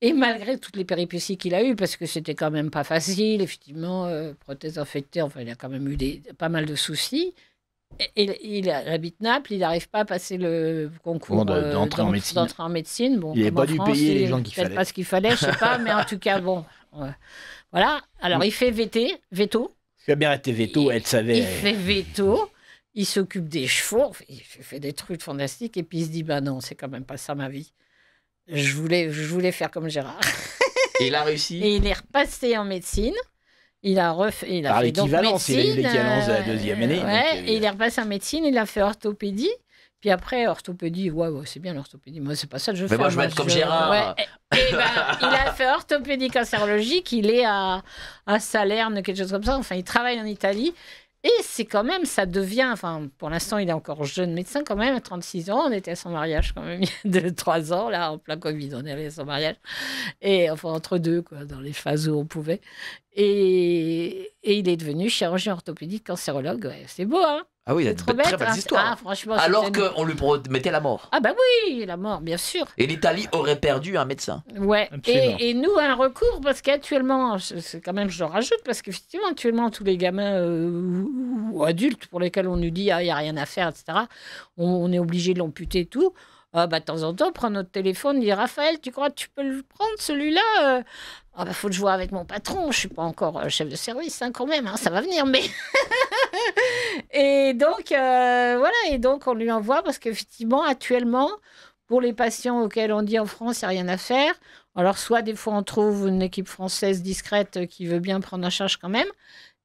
Et malgré toutes les péripéties qu'il a eues, parce que c'était quand même pas facile, effectivement, prothèse infectée, enfin, il a quand même eu pas mal de soucis. Et il habite Naples, il n'arrive pas à passer le concours d'entrée en médecine. Il n'avait pas dû payer les gens qu'il fallait. Peut-être pas ce qu'il fallait, je ne sais pas, mais en tout cas, voilà. Alors, il fait veto. Il a bien été veto, elle savait. Il fait veto, il s'occupe des chevaux, il fait des trucs fantastiques, et puis il se dit, non, c'est quand même pas ça ma vie. Je voulais faire comme Gérard. Et il a réussi. Et il est repassé en médecine. Il a fait donc médecine. Il a eu l'équivalence de la deuxième année. Et il est repassé en médecine, il a fait orthopédie. Puis après, orthopédie, ouais, c'est bien l'orthopédie. Moi, c'est pas ça que je Mais fais. moi, je vais être comme Gérard. Ouais. Et ben, il a fait orthopédie cancérologique. Il est à Salerne, quelque chose comme ça. Enfin, il travaille en Italie. Et c'est quand même, ça devient, enfin, pour l'instant, il est encore jeune médecin quand même, à 36 ans. On était à son mariage quand même, il y a 2-3 ans, là, en plein Covid, on est allé à son mariage. Et enfin, entre deux, quoi, dans les phases où on pouvait. Et il est devenu chirurgien orthopédique cancérologue. Ouais, c'est beau, hein? Ah oui, il y a de trop très bête, belles hein. histoires. Ah, franchement, Alors qu'on lui promettait la mort. Ah bah oui, la mort, bien sûr. Et l'Italie aurait perdu un médecin. Ouais. Absolument. Et nous, un recours, parce qu'actuellement, c'est quand même, je le rajoute, parce qu'effectivement, actuellement, tous les gamins ou adultes pour lesquels on nous dit il n'y a rien à faire, etc., on est obligé de l'amputer et tout. Ah bah, de temps en temps, on prend notre téléphone, on dit Raphaël, tu crois que tu peux le prendre celui-là Ah bah, faut que je vois avec mon patron, je suis pas encore chef de service hein, quand même, hein, ça va venir, mais. Et donc, voilà, et donc on lui envoie parce qu'effectivement, actuellement, pour les patients auxquels on dit en France, il n'y a rien à faire, alors soit des fois on trouve une équipe française discrète qui veut bien prendre en charge quand même,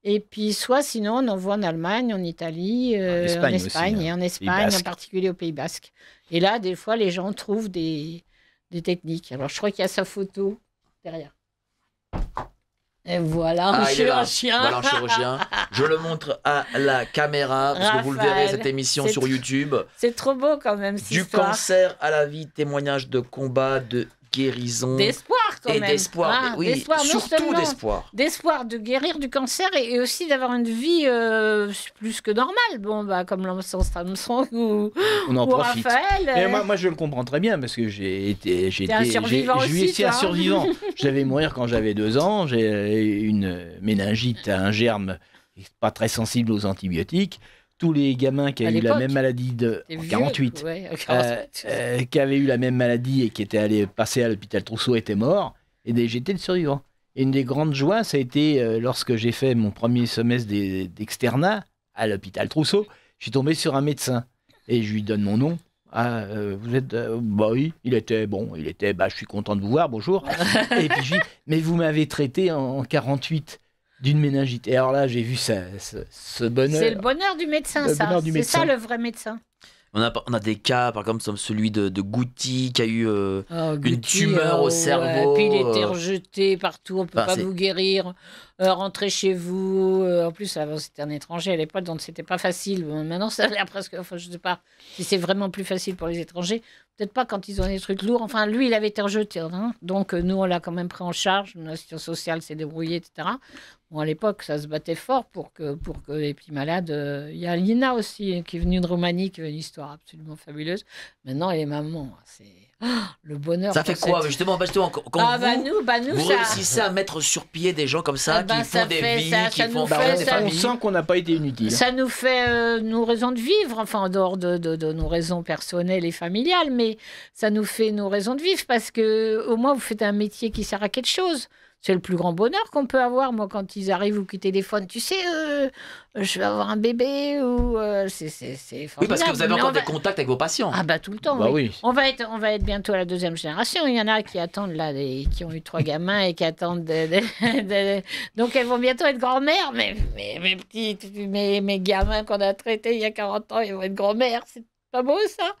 et puis soit sinon on envoie en Allemagne, en Italie, en Espagne aussi, hein. et en Pays Espagne, en Basque. particulier au Pays Basque. Et là, des fois, les gens trouvent des techniques. Alors, je crois qu'il y a sa photo derrière. Et voilà, un Ah, il est là. chirurgien. Voilà un chirurgien. Je le montre à la caméra, parce que vous le verrez, Raphaël, cette émission c'est sur YouTube. C'est trop beau quand même, cette Du histoire. cancer à la vie, témoignage de combat, de guérison D'espoir quand et même. d'espoir. Ah, Oui, d'espoir, non surtout seulement d'espoir. d'espoir de guérir du cancer et aussi d'avoir une vie plus que normale. Bon, bah, comme Lance Armstrong ou On en profite. Raphaël. Mais moi, je le comprends très bien parce que T'es un survivant je suis aussi, un toi. survivant. Je devais mourir quand j'avais 2 ans. J'ai une méningite à un germe pas très sensible aux antibiotiques. Tous les gamins qui À avaient eu la l'époque, même maladie T'es en vieux, 48, ouais, 48. qui avaient eu la même maladie et qui étaient allés passer à l'hôpital Trousseau étaient morts. Et j'étais le survivant. Et une des grandes joies, ça a été lorsque j'ai fait mon premier semestre d'externat à l'hôpital Trousseau. Je suis tombé sur un médecin et je lui donne mon nom. Ah, vous êtes. Bah oui, il était bon. Bah, je suis content de vous voir, bonjour. Et puis je lui dis, mais vous m'avez traité en 48 d'une méningite. Et alors là, j'ai vu ce bonheur. C'est le bonheur du médecin, Le ça. bonheur du C'est ça médecin. le vrai médecin. On a des cas, par exemple, comme celui de Goutti, qui a eu Oh, une Guti, tumeur au ouais. cerveau. Puis il était rejeté partout, on ne peut Enfin, pas c'est- vous guérir, rentrez chez vous. En plus, avant, c'était un étranger à l'époque, donc c'était pas facile. Bon, maintenant, ça a l'air presque. Enfin, je ne sais pas si c'est vraiment plus facile pour les étrangers. Peut-être pas quand ils ont des trucs lourds. Enfin, lui, il avait été rejeté. Hein. Donc, nous, on l'a quand même pris en charge. L'assistance sociale s'est débrouillée, etc. Bon, à l'époque, ça se battait fort pour que les petits malades. Il y a Lina aussi, qui est venue de Roumanie, qui a une histoire absolument fabuleuse. Maintenant, elle est maman. C'est le bonheur. Ça fait pour quoi cette- justement, quand Ah, vous, bah nous, vous ça. réussissez à mettre sur pied des gens comme ça, Ah ben, qui ça font des fait- vies, ça qui nous font fait- faire des ça- On familles. sent qu'on n'a pas été inutile. Ça nous fait nos raisons de vivre, enfin en dehors de nos raisons personnelles et familiales, mais ça nous fait nos raisons de vivre parce que au moins vous faites un métier qui sert à quelque chose. C'est le plus grand bonheur qu'on peut avoir, moi, quand ils arrivent ou qui téléphonent. Tu sais, je vais avoir un bébé ou c'est formidable. Oui, parce que vous avez Mais encore on va- des contacts avec vos patients. Ah bah tout le temps. Bah oui. oui. On va être bientôt à la 2e génération. Il y en a qui attendent là, qui ont eu 3 gamins et qui attendent. Donc elles vont bientôt être grand-mères. Mais mes petites, mes gamins qu'on a traités il y a 40 ans, ils vont être grand-mères. C'est pas beau ça?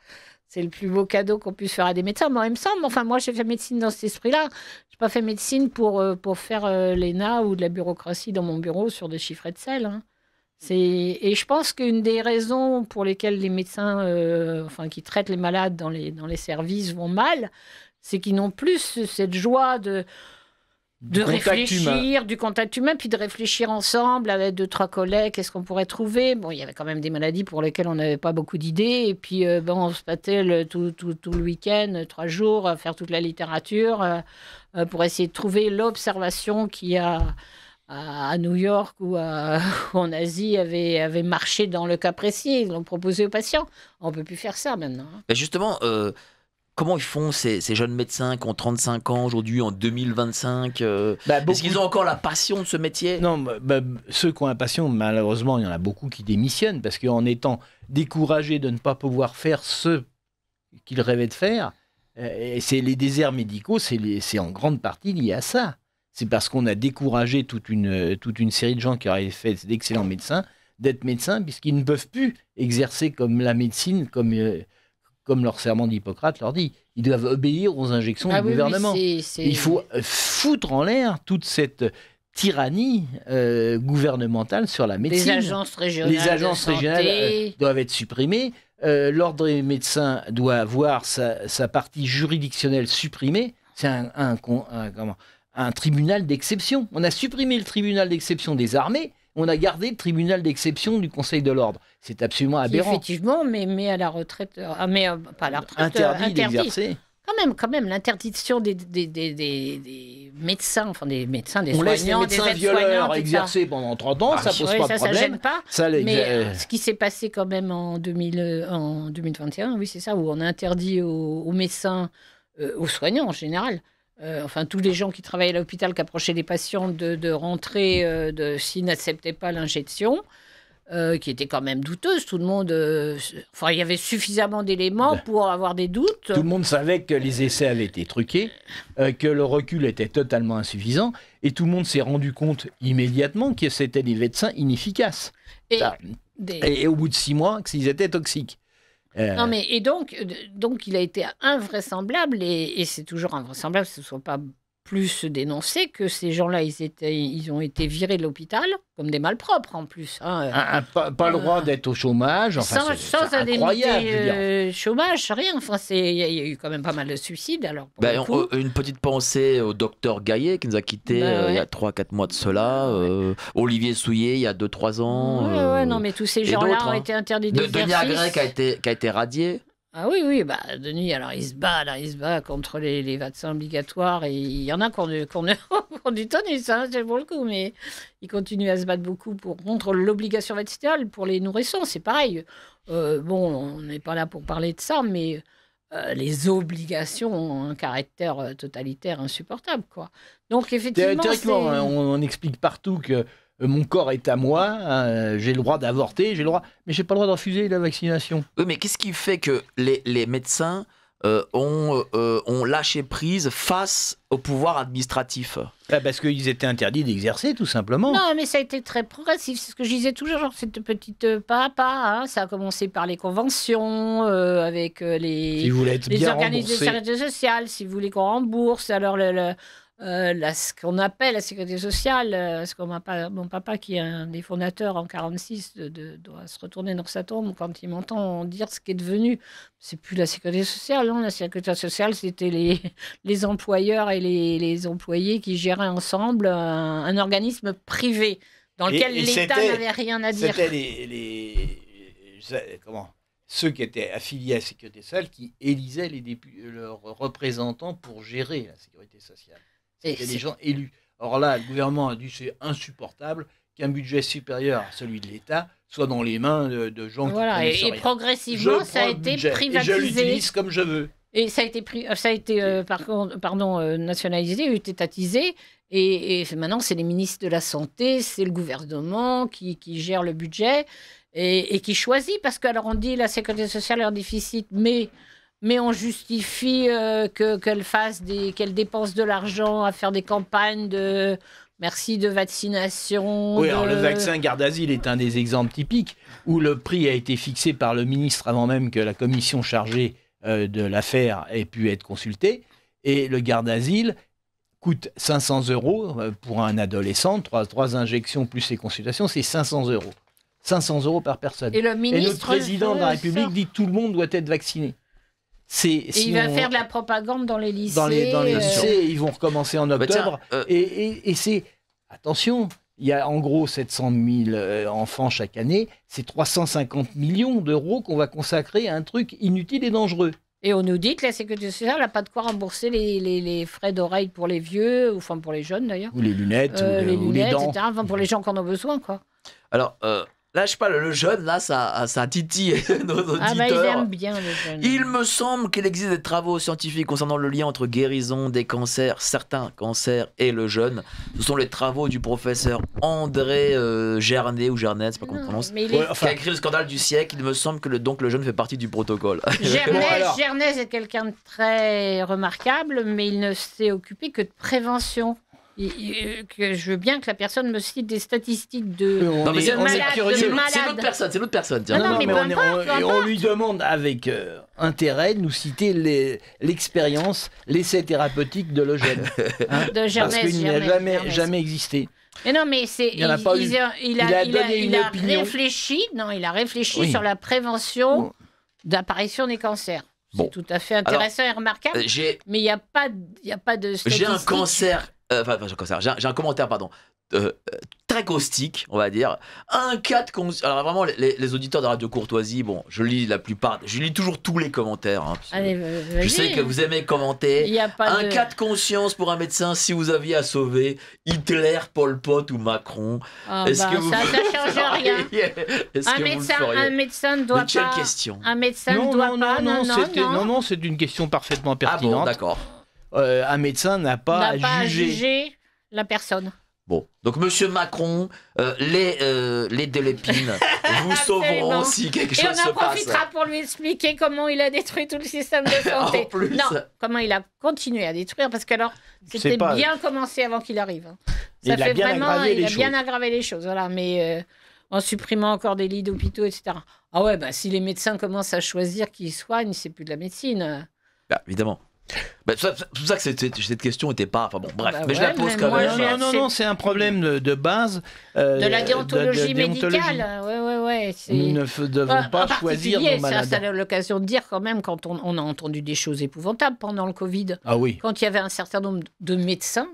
C'est le plus beau cadeau qu'on puisse faire à des médecins. Moi, il me semble. Enfin, moi, j'ai fait médecine dans cet esprit-là. Je n'ai pas fait médecine pour faire l'ENA ou de la bureaucratie dans mon bureau sur des chiffres Excel. Hein. Et je pense qu'une des raisons pour lesquelles les médecins qui traitent les malades dans les services vont mal, c'est qu'ils n'ont plus cette joie de contact réfléchir, humain. du contact humain, puis de réfléchir ensemble avec 2-3 collègues, qu'est-ce qu'on pourrait trouver. Bon, il y avait quand même des maladies pour lesquelles on n'avait pas beaucoup d'idées, et puis on se battait tout le week-end, 3 jours, à faire toute la littérature, pour essayer de trouver l'observation qui a à New York ou en Asie avait marché dans le cas précis. Ils l'ont proposé aux patients. On ne peut plus faire ça maintenant. Hein. Mais justement, comment ils font ces jeunes médecins qui ont 35 ans aujourd'hui, en 2025 Est-ce qu'ils ont encore la passion de ce métier? Non, ceux qui ont la passion, malheureusement, il y en a beaucoup qui démissionnent parce qu'en étant découragés de ne pas pouvoir faire ce qu'ils rêvaient de faire, et c'est les déserts médicaux, c'est en grande partie lié à ça. C'est parce qu'on a découragé toute une série de gens qui auraient fait d'excellents médecins d'être médecins, puisqu'ils ne peuvent plus exercer comme la médecine, comme leur serment d'Hippocrate leur dit. Ils doivent obéir aux injections du gouvernement. Il faut foutre en l'air toute cette tyrannie gouvernementale sur la médecine. Les agences régionales doivent être supprimées. L'ordre des médecins doit avoir sa partie juridictionnelle supprimée. C'est un tribunal d'exception. On a supprimé le tribunal d'exception des armées, on a gardé le tribunal d'exception du Conseil de l'ordre. C'est absolument aberrant. Effectivement, mais à la retraite, pas à la retraite, interdit d'exercer. Quand même, l'interdiction des médecins, des on soignants, des médecins violeurs exercer pendant 30 ans, ça pose pas de problème. Ça gêne pas. Mais ce qui s'est passé quand même en 2021, oui, c'est ça, où on a interdit aux médecins, aux soignants en général, tous les gens qui travaillaient à l'hôpital, qui approchaient les patients, de rentrer s'ils n'acceptaient pas l'injection. Qui était quand même douteuse. Tout le monde... il y avait suffisamment d'éléments pour avoir des doutes. Tout le monde savait que les essais avaient été truqués, que le recul était totalement insuffisant, et tout le monde s'est rendu compte immédiatement que c'était des médecins inefficaces. Et au bout de 6 mois, qu'ils étaient toxiques. Donc, il a été invraisemblable, et c'est toujours invraisemblable que ce ne soit pas plus dénoncé, que ces gens-là, ils ont été virés de l'hôpital comme des malpropres en plus. Pas le droit d'être au chômage. Sans indemnité chômage, rien. Il y a eu quand même pas mal de suicides. Alors, une petite pensée au docteur Gaillet qui nous a quittés il y a 3-4 mois de cela. Olivier Souillet il y a 2-3 ans. Non, mais tous ces gens-là ont été interdits d'exercice. Denis Agré qui a été radié. Ah oui, Denis, alors il se bat contre les vaccins obligatoires, et il y en a qu'on du tonus, c'est pour le coup, mais il continue à se battre beaucoup contre l'obligation vaccinale pour les nourrissons, c'est pareil. On n'est pas là pour parler de ça, mais les obligations ont un caractère totalitaire insupportable, quoi. Donc effectivement, théoriquement, on explique partout que mon corps est à moi, j'ai le droit d'avorter, mais j'ai pas le droit de refuser la vaccination. Oui, mais qu'est-ce qui fait que les médecins ont lâché prise face au pouvoir administratif? Parce qu'ils étaient interdits d'exercer, tout simplement. Non, mais ça a été très progressif. C'est ce que je disais toujours, cette petite pas à pas. Ça a commencé par les conventions avec les organismes de sécurité sociale, si vous voulez qu'on rembourse. Alors, ce qu'on appelle la sécurité sociale, mon papa, qui est un des fondateurs en 1946, doit se retourner dans sa tombe quand il m'entend dire ce qui est devenu. C'est plus la sécurité sociale, non. La sécurité sociale, c'était les employeurs et les employés qui géraient ensemble un organisme privé dans lequel l'État n'avait rien à dire. C'était ceux qui étaient affiliés à la sécurité sociale qui élisaient leurs représentants pour gérer la sécurité sociale. C'était des gens élus. Or là, le gouvernement a dit c'est insupportable qu'un budget supérieur à celui de l'État soit dans les mains de gens qui connaissent rien. Et progressivement, ça a été privatisé. Et je l'utilise comme je veux. Et ça a été nationalisé, étatisé. Et maintenant, c'est les ministres de la Santé, c'est le gouvernement qui gère le budget et qui choisit. Parce qu'alors, on dit la sécurité sociale est en déficit, mais on justifie qu'elle dépense de l'argent à faire des campagnes de vaccination. Oui, alors le vaccin Gardasil est un des exemples typiques où le prix a été fixé par le ministre avant même que la commission chargée de l'affaire ait pu être consultée. Et le Gardasil coûte 500 € pour un adolescent. 3 injections plus les consultations, c'est 500 €. 500 € par personne. Et notre président de la République dit que tout le monde doit être vacciné. Il va faire de la propagande dans les lycées. Dans les lycées, ils vont recommencer en octobre. Et c'est... Attention, il y a en gros 700 000 enfants chaque année. C'est 350 millions d'euros qu'on va consacrer à un truc inutile et dangereux. Et on nous dit que la sécurité sociale n'a pas de quoi rembourser les frais d'oreille pour les vieux, ou pour les jeunes d'ailleurs. Ou les lunettes, ou les dents. Etc. Pour les gens qui en ont besoin, quoi. Alors... Là, je sais pas, le jeune, là, ça titille nos auditeurs. Ils aiment bien les jeunes. Il me semble qu'il existe des travaux scientifiques concernant le lien entre guérison des cancers, certains cancers, et le jeûne. Ce sont les travaux du professeur André Gernet, ou Gernet, c'est pas comment on prononce, qui a écrit le scandale du siècle. Il me semble que le jeûne fait partie du protocole. Gernet est quelqu'un de très remarquable, mais il ne s'est occupé que de prévention. que je veux bien que la personne me cite des statistiques de Non, mais on est malades, curieux. de C'est malades. l'autre personne. Tiens. Non, mais peu importe. on lui demande avec intérêt de nous citer l'expérience, l'essai thérapeutique de l'Eugène. Hein, De Germaise, parce qu'il n'a Germaise. jamais existé. Mais non, mais c'est. Il y en a pas eu. Il a donné une opinion. Il a réfléchi Oui. sur la prévention d'apparition des cancers. Bon. C'est tout à fait intéressant et remarquable. Mais il n'y a pas de statistiques. J'ai un cancer. J'ai un commentaire, pardon. Très caustique, on va dire. Un cas de conscience. Alors vraiment, les auditeurs de Radio Courtoisie, bon, je lis toujours tous les commentaires. Hein, parce que Allez, vas-y. je sais que vous aimez commenter. Il y a pas Un cas de conscience pour un médecin si vous aviez à sauver Hitler, Pol Pot ou Macron. Ah, Est-ce bah, que vous ça change rien. Est-ce Un que vous le feriez médecin ne doit Mais quelle pas. question Un médecin ne doit pas. Non, c'est une question parfaitement Ah bon, pertinente. d'accord. Un médecin n'a pas à juger. La personne. Bon, donc Monsieur Macron, les délépines vous sauveront Absolument. si quelque Et chose on se en passe. profitera pour lui expliquer comment il a détruit tout le système de santé. En plus. Non, comment il a continué à détruire, parce qu'alors, c'était pas- bien commencé avant qu'il arrive. hein. Il a bien aggravé les il a bien choses. aggravé les choses, voilà, mais en supprimant encore des lits d'hôpitaux, etc. Ah ouais, bah si les médecins commencent à choisir qui ils soignent, c'est plus de la médecine. Bah, évidemment. Bah, c'est pour ça que cette question n'était pas. Enfin bon, bref, Bah mais je la ouais, pose mais quand moi, même. j'ai- Non, c'est un problème de base. De la déontologie de déontologie. médicale. Ouais. Nous ne devons En pas choisir particulier, nos malades. ça a l'occasion de dire quand même, quand on a entendu des choses épouvantables pendant le Covid, Ah oui. quand il y avait un certain nombre de médecins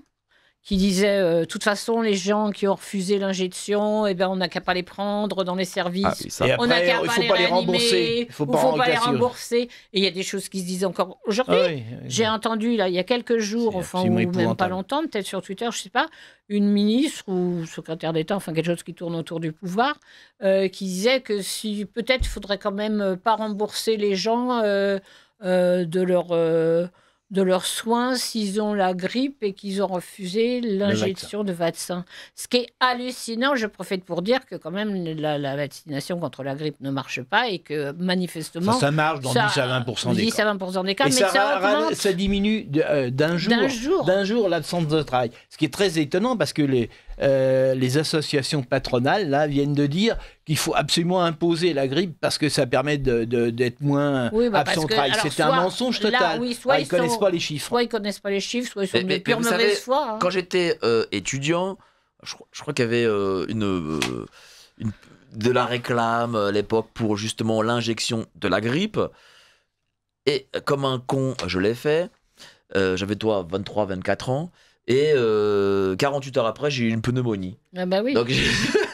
qui disaient, de toute façon, les gens qui ont refusé l'injection, eh ben, on n'a qu'à pas les prendre dans les services. Ah oui, ça. Et On n'a après, qu'à il pas faut les pas les réanimer, rembourser. Il faut ou pas faut pas les remplacer. rembourser. Et il y a des choses qui se disent encore aujourd'hui. Ah oui. J'ai entendu, là, il y a quelques jours, C'est enfin, ou absolument même pas épouvantable. longtemps, peut-être sur Twitter, je sais pas, une ministre ou secrétaire d'État, enfin, quelque chose qui tourne autour du pouvoir, qui disait que si peut-être il faudrait quand même pas rembourser les gens de leurs soins s'ils ont la grippe et qu'ils ont refusé l'injection de vaccin. Ce qui est hallucinant, je profite pour dire que quand même la vaccination contre la grippe ne marche pas et que manifestement... Ça marche dans 10 à 20% des 10 cas. à 20% des cas, Et mais ça, ça augmente ça diminue d'un jour l'absence de travail. Ce qui est très étonnant parce que les associations patronales là, viennent de dire qu'il faut absolument imposer la grippe parce que ça permet d'être moins Oui, bah, absent parce au que, travail. alors, C'est un soit- mensonge là, total. oui, soit ils ne connaissent pas les chiffres. Soit ils connaissent pas les chiffres, soit ils sont Mais de pure vous mauvaise savez, foi. hein. Quand j'étais étudiant, je crois qu'il y avait de la réclame à l'époque pour justement l'injection de la grippe. Et comme un con, je l'ai fait. J'avais 23-24 ans. Et 48 heures après, j'ai eu une pneumonie. Ah bah oui. Donc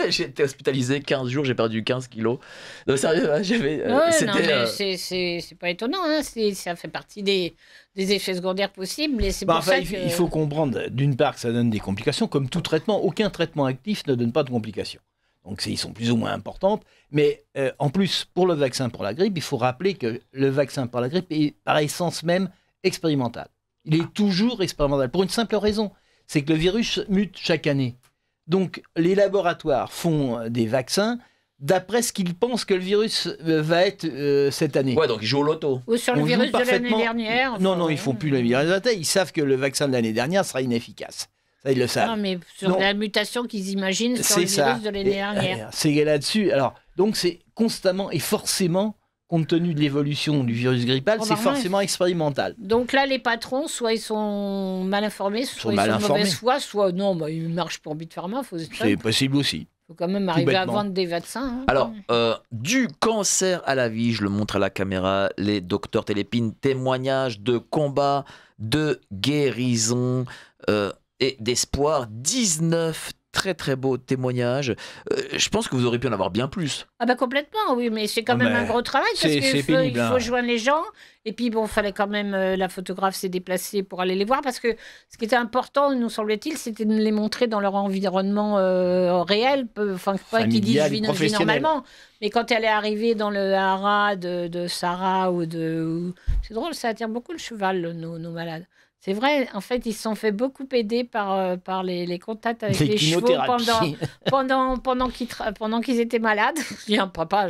j'ai été hospitalisé 15 jours, j'ai perdu 15 kilos. Donc sérieux, j'avais... Ouais, non, mais c'est pas étonnant, hein. Ça fait partie des effets secondaires possibles. Et c'est pour ça il faut comprendre, d'une part, que ça donne des complications. Comme tout traitement, aucun traitement actif ne donne pas de complications. Donc, ils sont plus ou moins importantes. Mais en plus, pour le vaccin pour la grippe, il faut rappeler que le vaccin pour la grippe est par essence même expérimental. Il est toujours expérimental pour une simple raison, c'est que le virus mute chaque année. Donc, les laboratoires font des vaccins d'après ce qu'ils pensent que le virus va être cette année. Ouais, donc ils jouent au loto. Ou sur le On virus joue de l'année parfaitement- dernière. Non, ils ne font plus le virus. Ils savent que le vaccin de l'année dernière sera inefficace. Ça, ils le savent. Non, mais sur Non. la mutation qu'ils imaginent sur le C'est ça. virus de l'année dernière. C'est là-dessus. Alors, donc, c'est constamment et forcément, compte tenu de l'évolution du virus grippal, c'est Probablement, forcément expérimental. Donc là, les patrons, soit ils sont mal informés, soit ils mal sont de informés. mauvaise foi, soit non, bah, ils marchent pour Big Pharma. C'est possible aussi. faut quand même arriver à bêtement. vendre des vaccins. hein. Alors, du cancer à la vie, je le montre à la caméra, les docteurs Télépine, témoignages de combat, de guérison et d'espoir. 19 très très beaux témoignages. Je pense que vous auriez pu en avoir bien plus. Ah bah complètement, oui, mais c'est quand même Mais un gros travail parce c'est qu'il faut, pénible, il faut hein. joindre les gens. Et puis bon, fallait quand même la photographe s'est déplacée pour aller les voir parce que ce qui était important, nous semble-t-il, c'était de les montrer dans leur environnement réel, enfin pas qu'ils disent Familial, je vis professionnel. normalement, mais quand elle est arrivée dans le haras de Sarah ou de, c'est drôle, ça attire beaucoup le cheval nos malades. C'est vrai, en fait, ils se sont fait beaucoup aider par les contacts avec les chevaux pendant qu'ils étaient malades. Je dis, papa,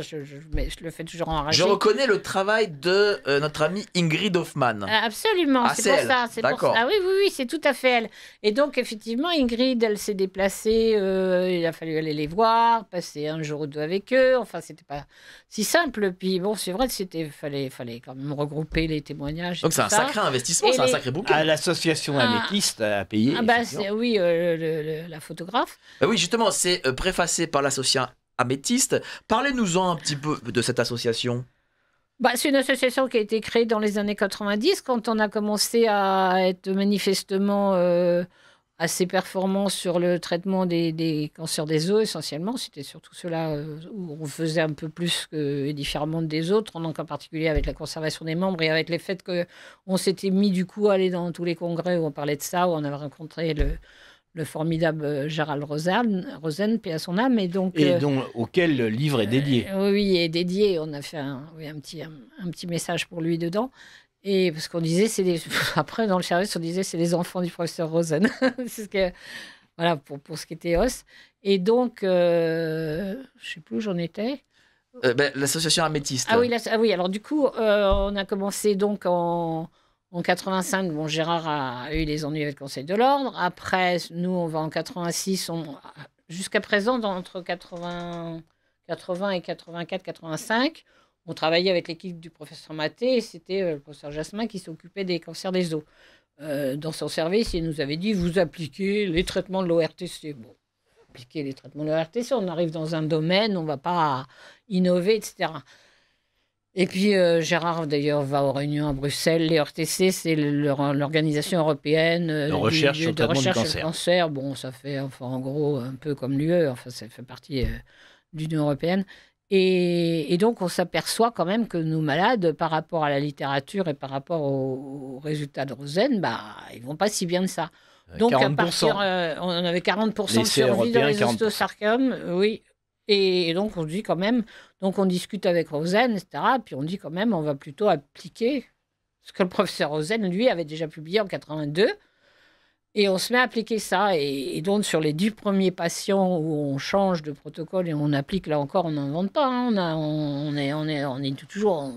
mais je le fais toujours enrager. Je reconnais le travail de notre amie Ingrid Hoffmann. Absolument, c'est pour ça. D'accord. Ah oui, c'est tout à fait elle. Et donc, effectivement, Ingrid, elle s'est déplacée, il a fallu aller les voir, passer un jour ou deux avec eux. Enfin, c'était pas si simple. Puis bon, c'est vrai qu'il fallait quand même regrouper les témoignages. Donc, c'est un sacré investissement, c'est un sacré bouquin. L'association améthyste a payé. Oui, la photographe. Oui, justement, c'est préfacé par l'association Améthyste. Parlez-nous-en un petit peu de cette association. C'est une association qui a été créée dans les années 90, quand on a commencé à être manifestement assez performant sur le traitement des cancers des os, essentiellement. C'était surtout ceux-là où on faisait un peu plus et différemment des autres, en particulier avec la conservation des membres et avec les faits qu'on s'était mis du coup à aller dans tous les congrès où on parlait de ça, où on avait rencontré le formidable Gérald Rosen, paix à son âme. Et auquel le livre est dédié. Oui, est dédié. On a fait un petit message pour lui dedans. Et parce qu'on disait, après dans le service, on disait c'est les enfants du professeur Rosen. C'est ce que, voilà, pour ce qui était os. Et donc, je ne sais plus où j'en étais. L'association Améthyste. Ah oui, alors du coup, on a commencé donc en 85. Bon, Gérard a eu les ennuis avec le Conseil de l'Ordre. Après, nous, on va en 86. Jusqu'à présent, entre 80 et 84, 85. On travaillait avec l'équipe du professeur Maté et c'était le professeur Jasmin qui s'occupait des cancers des os. Dans son service, il nous avait dit, vous appliquez les traitements de l'ORTC. Bon, appliquer les traitements de l'ORTC, on arrive dans un domaine, on ne va pas innover, etc. Et puis Gérard, d'ailleurs, va aux réunions à Bruxelles. Les ORTC, c'est l'organisation européenne de recherche sur le cancer. Bon, ça fait, en gros, un peu comme l'UE, ça fait partie de l'Union européenne. Et donc, on s'aperçoit quand même que nos malades, par rapport à la littérature et par rapport aux résultats de Rosen, ils ne vont pas si bien que ça. Donc, 40%. On avait 40% de survie dans les ostéosarcomes. Oui. Et donc, on se dit quand même, donc on discute avec Rosen, etc. Puis on dit quand même, on va plutôt appliquer ce que le professeur Rosen, lui, avait déjà publié en 82. Et on se met à appliquer ça. Et donc, sur les 10 premiers patients où on change de protocole et on applique, là encore, on n'invente pas. Hein. On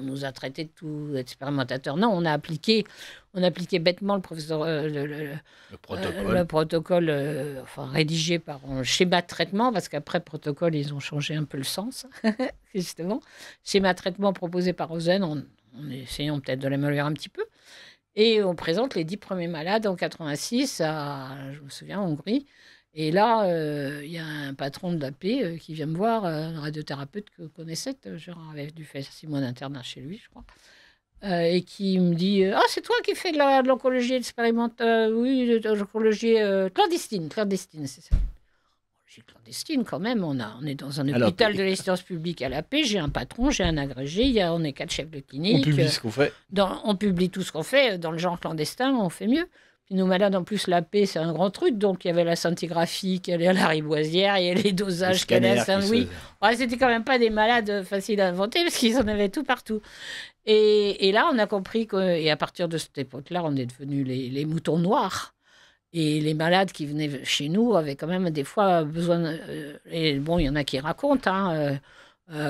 nous a traité de tout expérimentateur. Non, on a appliqué bêtement le protocole rédigé par un schéma de traitement, parce qu'après protocole, ils ont changé un peu le sens, justement. Schéma de traitement proposé par Rosen, en essayant peut-être de l'améliorer un petit peu. Et on présente les 10 premiers malades en 86 je me souviens, en Hongrie. Et là, il y a un patron de l'AP qui vient me voir, un radiothérapeute que vous connaissez, Gérard avait dû faire 6 mois d'internat chez lui, je crois. Et qui me dit « Ah, c'est toi qui fais de l'oncologie expérimentale, oui, de l'oncologie clandestine, c'est ça. » J'ai clandestine quand même, on est dans un hôpital de l'assistance publique à la paix, j'ai un patron, j'ai un agrégé, on est 4 chefs de clinique. On publie ce qu'on fait. On publie tout ce qu'on fait, dans le genre clandestin, on fait mieux. Puis nos malades, en plus, la paix, c'est un grand truc, donc il y avait la scintigraphie qui allait à la Riboisière, il y avait les dosages qui allaient à Saint-Louis. C'était quand même pas des malades faciles à inventer, parce qu'ils en avaient tout partout. Et là, on a compris et à partir de cette époque-là, on est devenus les moutons noirs. Et les malades qui venaient chez nous avaient quand même des fois besoin... et bon, il y en a qui racontent,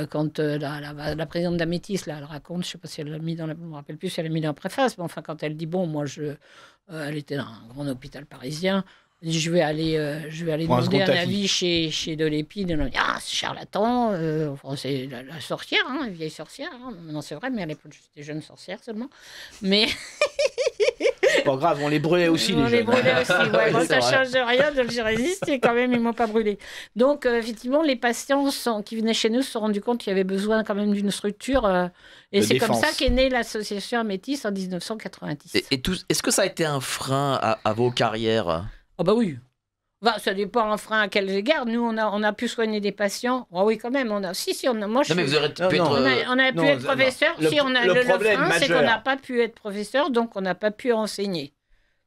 quand la présidente d'Améthyste, là, elle raconte, je ne sais pas si elle l'a mis je ne me rappelle plus si elle l'a mis dans la préface, mais enfin, quand elle dit, bon, moi, elle était dans un grand hôpital parisien, elle dit, je vais aller demander un avis chez Delépine, elle dit, ah, c'est charlatan, c'est la sorcière, la vieille sorcière, non, c'est vrai, mais à l'époque, j'étais jeune sorcière seulement, mais... C'est pas grave, on les brûlait aussi, les jeunes. On les brûlait aussi, ouais. Bon, ça ne change rien, donc j'ai résisté quand même, ils ne m'ont pas brûlé. Donc, effectivement, les patients qui venaient chez nous se sont rendus compte qu'il y avait besoin quand même d'une structure. Et c'est comme ça qu'est née l'association Améthyste en 1990. Est-ce que ça a été un frein à vos carrières ? Ah bah oui. Ça dépend un frein à quels égards. Nous, on a pu soigner des patients. Oh oui, quand même. On a pu être professeur. Le frein, c'est qu'on n'a pas pu être professeur, donc on n'a pas pu enseigner.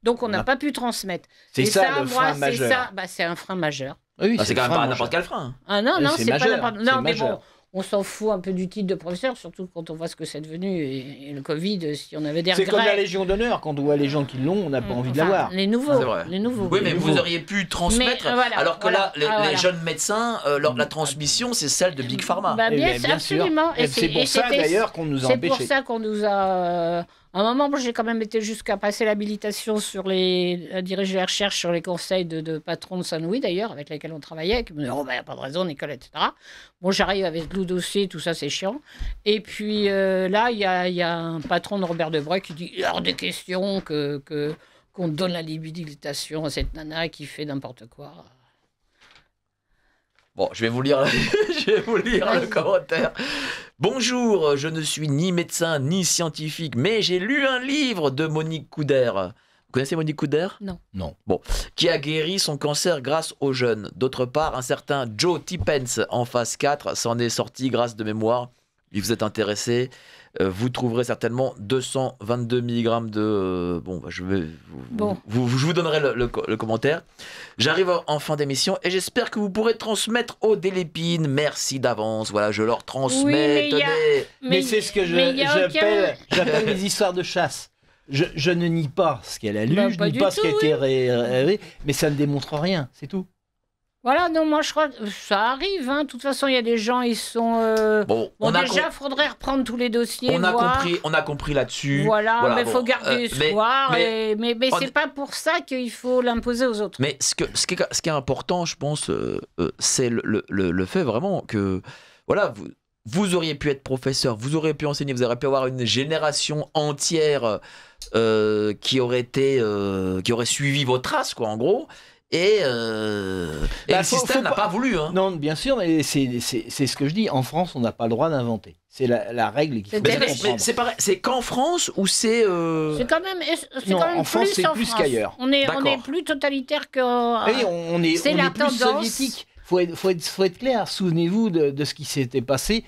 Donc on n'a pas pu transmettre. C'est ça, le frein majeur. C'est un frein majeur. Oui, c'est quand même pas n'importe quel frein. Ah non, c'est pas n'importe. Non, mais bon, on s'en fout un peu du titre de professeur, surtout quand on voit ce que c'est devenu et le Covid, si on avait des C'est regrets. comme la Légion d'honneur, quand on voit les gens qui l'ont, on n'a pas envie de l'avoir. Les nouveaux. C'est vrai. Les nouveaux. Oui, mais Les vous nouveaux. auriez pu transmettre, Mais, voilà, alors que voilà. là, les jeunes médecins, la transmission, c'est celle de Big Pharma. Bah, bien, Eh bien sûr. absolument. Et c'est pour ça d'ailleurs qu'on nous a C'est empêchés. pour ça qu'on nous a. À un moment, moi, j'ai quand même été jusqu'à passer l'habilitation à diriger la recherche sur les conseils de patrons de Saint-Louis, d'ailleurs, avec lesquels on travaillait, qui me disaient, oh, ben, y a pas de raison, Nicole, etc. Bon, j'arrive avec le dossier, tout ça, c'est chiant. Et puis là, il y a un patron de Robert Debré qui dit, hors des questions qu'on donne la l'habilitation à cette nana qui fait n'importe quoi. Bon, je vais vous lire, le commentaire. Bonjour, je ne suis ni médecin ni scientifique, mais j'ai lu un livre de Monique Couder. Vous connaissez Monique Couder? Non. Bon, qui a guéri son cancer grâce aux jeunes. D'autre part, un certain Joe Tippens en phase 4 s'en est sorti grâce de mémoire. Si vous êtes intéressé, vous trouverez certainement 222 mg de... je vous donnerai le commentaire. J'arrive en fin d'émission et j'espère que vous pourrez transmettre aux Délépines. Merci d'avance. Voilà, je leur transmets. Oui, Mais c'est ce que j'appelle les histoires de chasse. Je ne nie pas ce qu'elle a lu, je ne nie pas ce qui a été rêvé, mais ça ne démontre rien, c'est tout. Voilà, non, moi je crois que ça arrive. De toute façon, il y a des gens, ils sont. Il faudrait reprendre tous les dossiers. On a compris là-dessus. Voilà, mais il faut garder espoir. Mais c'est pas pour ça qu'il faut l'imposer aux autres. Mais ce qui est important, je pense, c'est le fait vraiment que. Voilà, vous auriez pu être professeur, vous auriez pu enseigner, vous auriez pu avoir une génération entière qui aurait suivi vos traces, quoi, en gros. Et le système n'a pas voulu. Hein. Non, bien sûr, mais c'est ce que je dis. En France, on n'a pas le droit d'inventer. C'est la règle qu'il faut comprendre. Mais c'est pareil. C'est qu'en France ou c'est... C'est quand même en France, c'est plus qu'ailleurs. On est plus totalitaire que... Oui, on est plus soviétique. Faut être clair. Souvenez-vous de ce qui s'était passé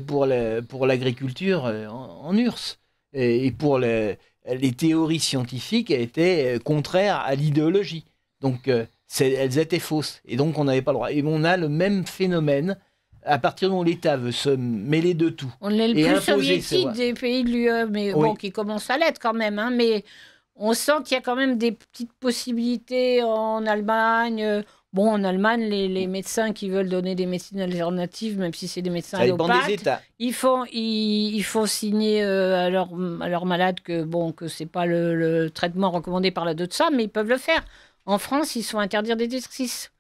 pour l'agriculture en URSS. Et pour les théories scientifiques étaient contraires à l'idéologie. Donc, elles étaient fausses. Et donc, on n'avait pas le droit. Et on a le même phénomène à partir où l'État veut se mêler de tout. On est le plus soviétique des pays de l'UE, mais qui commence à l'être quand même. Mais on sent qu'il y a quand même des petites possibilités en Allemagne. En Allemagne, les médecins qui veulent donner des médecines alternatives, même si c'est des médecins allopathes, ils font signer à leurs malades que c'est pas le traitement recommandé par la DOTSA, mais ils peuvent le faire. En France, ils sont interdits des exercices.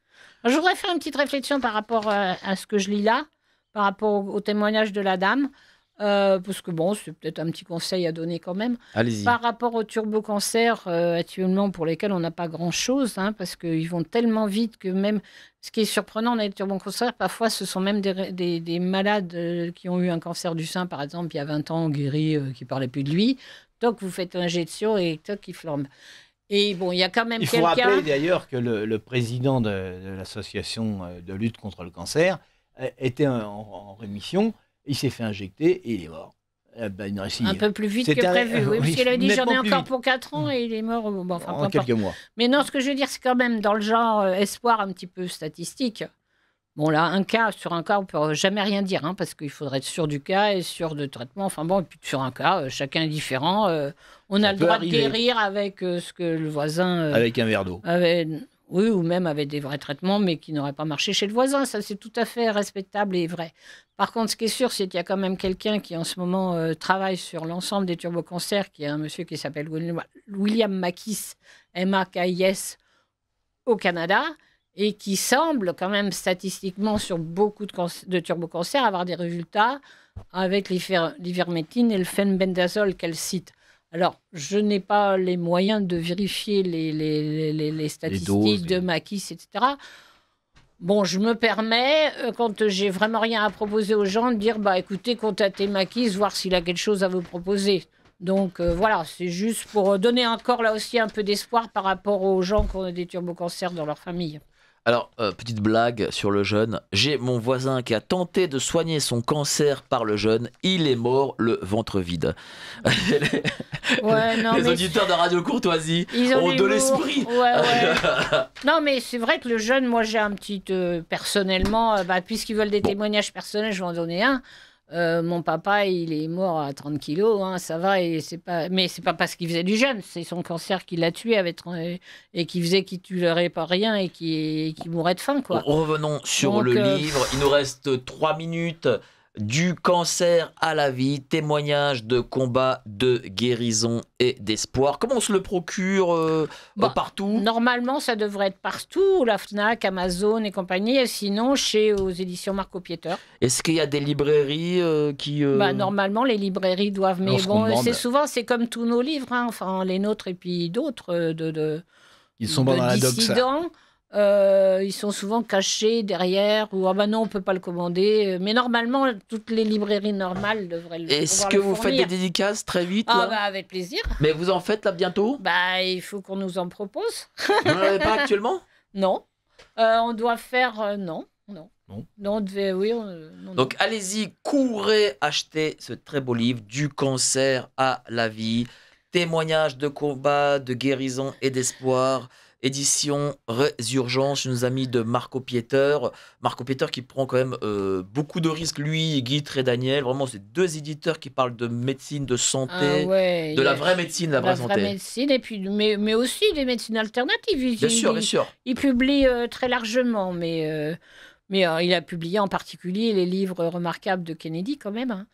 Je voudrais faire une petite réflexion par rapport à ce que je lis là, par rapport au témoignage de la dame, parce que c'est peut-être un petit conseil à donner quand même. Allez-y. Par rapport au turbocancer, actuellement, pour lesquels on n'a pas grand-chose, parce qu'ils vont tellement vite que même... Ce qui est surprenant dans les turbocancers, parfois, ce sont même des malades qui ont eu un cancer du sein, par exemple, il y a 20 ans, guéri, qui ne parlaient plus de lui. Toc, vous faites l'injection et toc, il flambe. Et il y a quand même quelqu'un... Il faut rappeler d'ailleurs que le président de l'association de lutte contre le cancer était en rémission, il s'est fait injecter et il est mort. Un peu plus vite que prévu, oui, parce qu'il a dit j'en ai encore pour 4 ans et il est mort en quelques mois. Mais non, ce que je veux dire, c'est quand même dans le genre espoir un petit peu statistique. Là, sur un cas, on ne peut jamais rien dire, parce qu'il faudrait être sûr du cas et sûr de traitement. Et puis sur un cas, chacun est différent. On a le droit de guérir avec ce que le voisin... avec un verre d'eau. Oui, ou même avec des vrais traitements, mais qui n'auraient pas marché chez le voisin. Ça, c'est tout à fait respectable et vrai. Par contre, ce qui est sûr, c'est qu'il y a quand même quelqu'un qui, en ce moment, travaille sur l'ensemble des turbocancers, qui est un monsieur qui s'appelle William Makis, M-A-K-I-S, au Canada, et qui semble quand même statistiquement sur beaucoup de turbocancers avoir des résultats avec l'ivermectine et le fenbendazole qu'elle cite. Alors, je n'ai pas les moyens de vérifier les statistiques de Makis, etc. Je me permets, quand j'ai vraiment rien à proposer aux gens, de dire, écoutez, contactez Makis, voir s'il a quelque chose à vous proposer. Donc, voilà, c'est juste pour donner encore là aussi un peu d'espoir par rapport aux gens qui ont des turbocancers dans leur famille. Alors, petite blague sur le jeûne. J'ai mon voisin qui a tenté de soigner son cancer par le jeûne. Il est mort le ventre vide. Ouais, non, Les mais auditeurs de Radio Courtoisie ils ont de l'humour. l'esprit. Ouais. Non, mais c'est vrai que le jeune, moi j'ai un petit. Personnellement, puisqu'ils veulent des témoignages personnels, je vais en donner un. Mon papa, il est mort à 30 kilos, hein, ça va, mais c'est pas parce qu'il faisait du jeûne, c'est son cancer qui l'a tué et qui faisait qu'il ne tuerait pas rien et qui mourrait de faim, quoi. Revenons sur Donc, le livre. Il nous reste 3 minutes. Du cancer à la vie, témoignage de combat, de guérison et d'espoir. Comment on se le procure partout? Normalement, ça devrait être partout, la Fnac, Amazon et compagnie, et sinon aux éditions Marco Pieter. Est-ce qu'il y a des librairies qui... Normalement, les librairies doivent, mais Lorsqu'on bon, demande. c'est comme tous nos livres, hein, enfin les nôtres et puis d'autres Ils sont bons dans la doxa. dissidents. Ils sont souvent cachés derrière ou non, on peut pas le commander. Mais normalement, toutes les librairies normales devraient le Est-ce pouvoir que le vous faites fournir. des dédicaces très vite là Avec plaisir. Mais vous en faites là bientôt? Il faut qu'on nous en propose. Vous n'en avez pas actuellement? Non. On doit faire non. Non. Non, on devait, oui. Non. Donc allez-y, courez acheter ce très beau livre, Du cancer à la vie, témoignage de combat, de guérison et d'espoir. Édition Résurgence, nos amis de Marco Pieter. Marco Pieter qui prend quand même beaucoup de risques, lui et Guy Trédaniel. Vraiment, c'est deux éditeurs qui parlent de médecine, de santé, de la vraie médecine, la vraie santé. vraie médecine, et puis, mais aussi des médecines alternatives. Bien sûr. Il publie très largement, mais il a publié en particulier les livres remarquables de Kennedy quand même. Hein.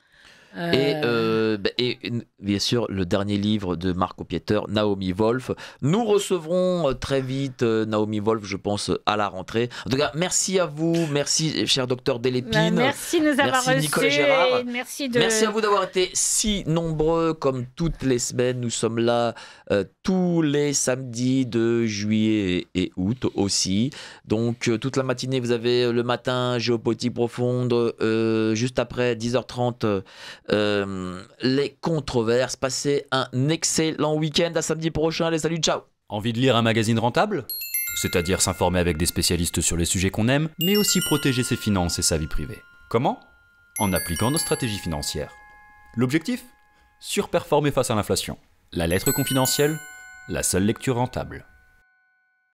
Et bien sûr, le dernier livre de Marco Pieter, Naomi Wolf. Nous recevrons très vite Naomi Wolf, je pense, à la rentrée. En tout cas, merci à vous. Merci, cher docteur Delépine. Merci de nous avoir reçus. Nicolas Gérard. Merci à vous d'avoir été si nombreux comme toutes les semaines. Nous sommes là tous les samedis de juillet et août aussi. Donc, toute la matinée, vous avez le matin Géopolitique Profonde. Juste après, 10h30, les controverses. Passez un excellent week-end. À samedi prochain. Allez, salut, ciao. Envie de lire un magazine rentable ? C'est-à-dire s'informer avec des spécialistes sur les sujets qu'on aime, mais aussi protéger ses finances et sa vie privée. Comment ? En appliquant nos stratégies financières. L'objectif ? Surperformer face à l'inflation. La lettre confidentielle ? La seule lecture rentable.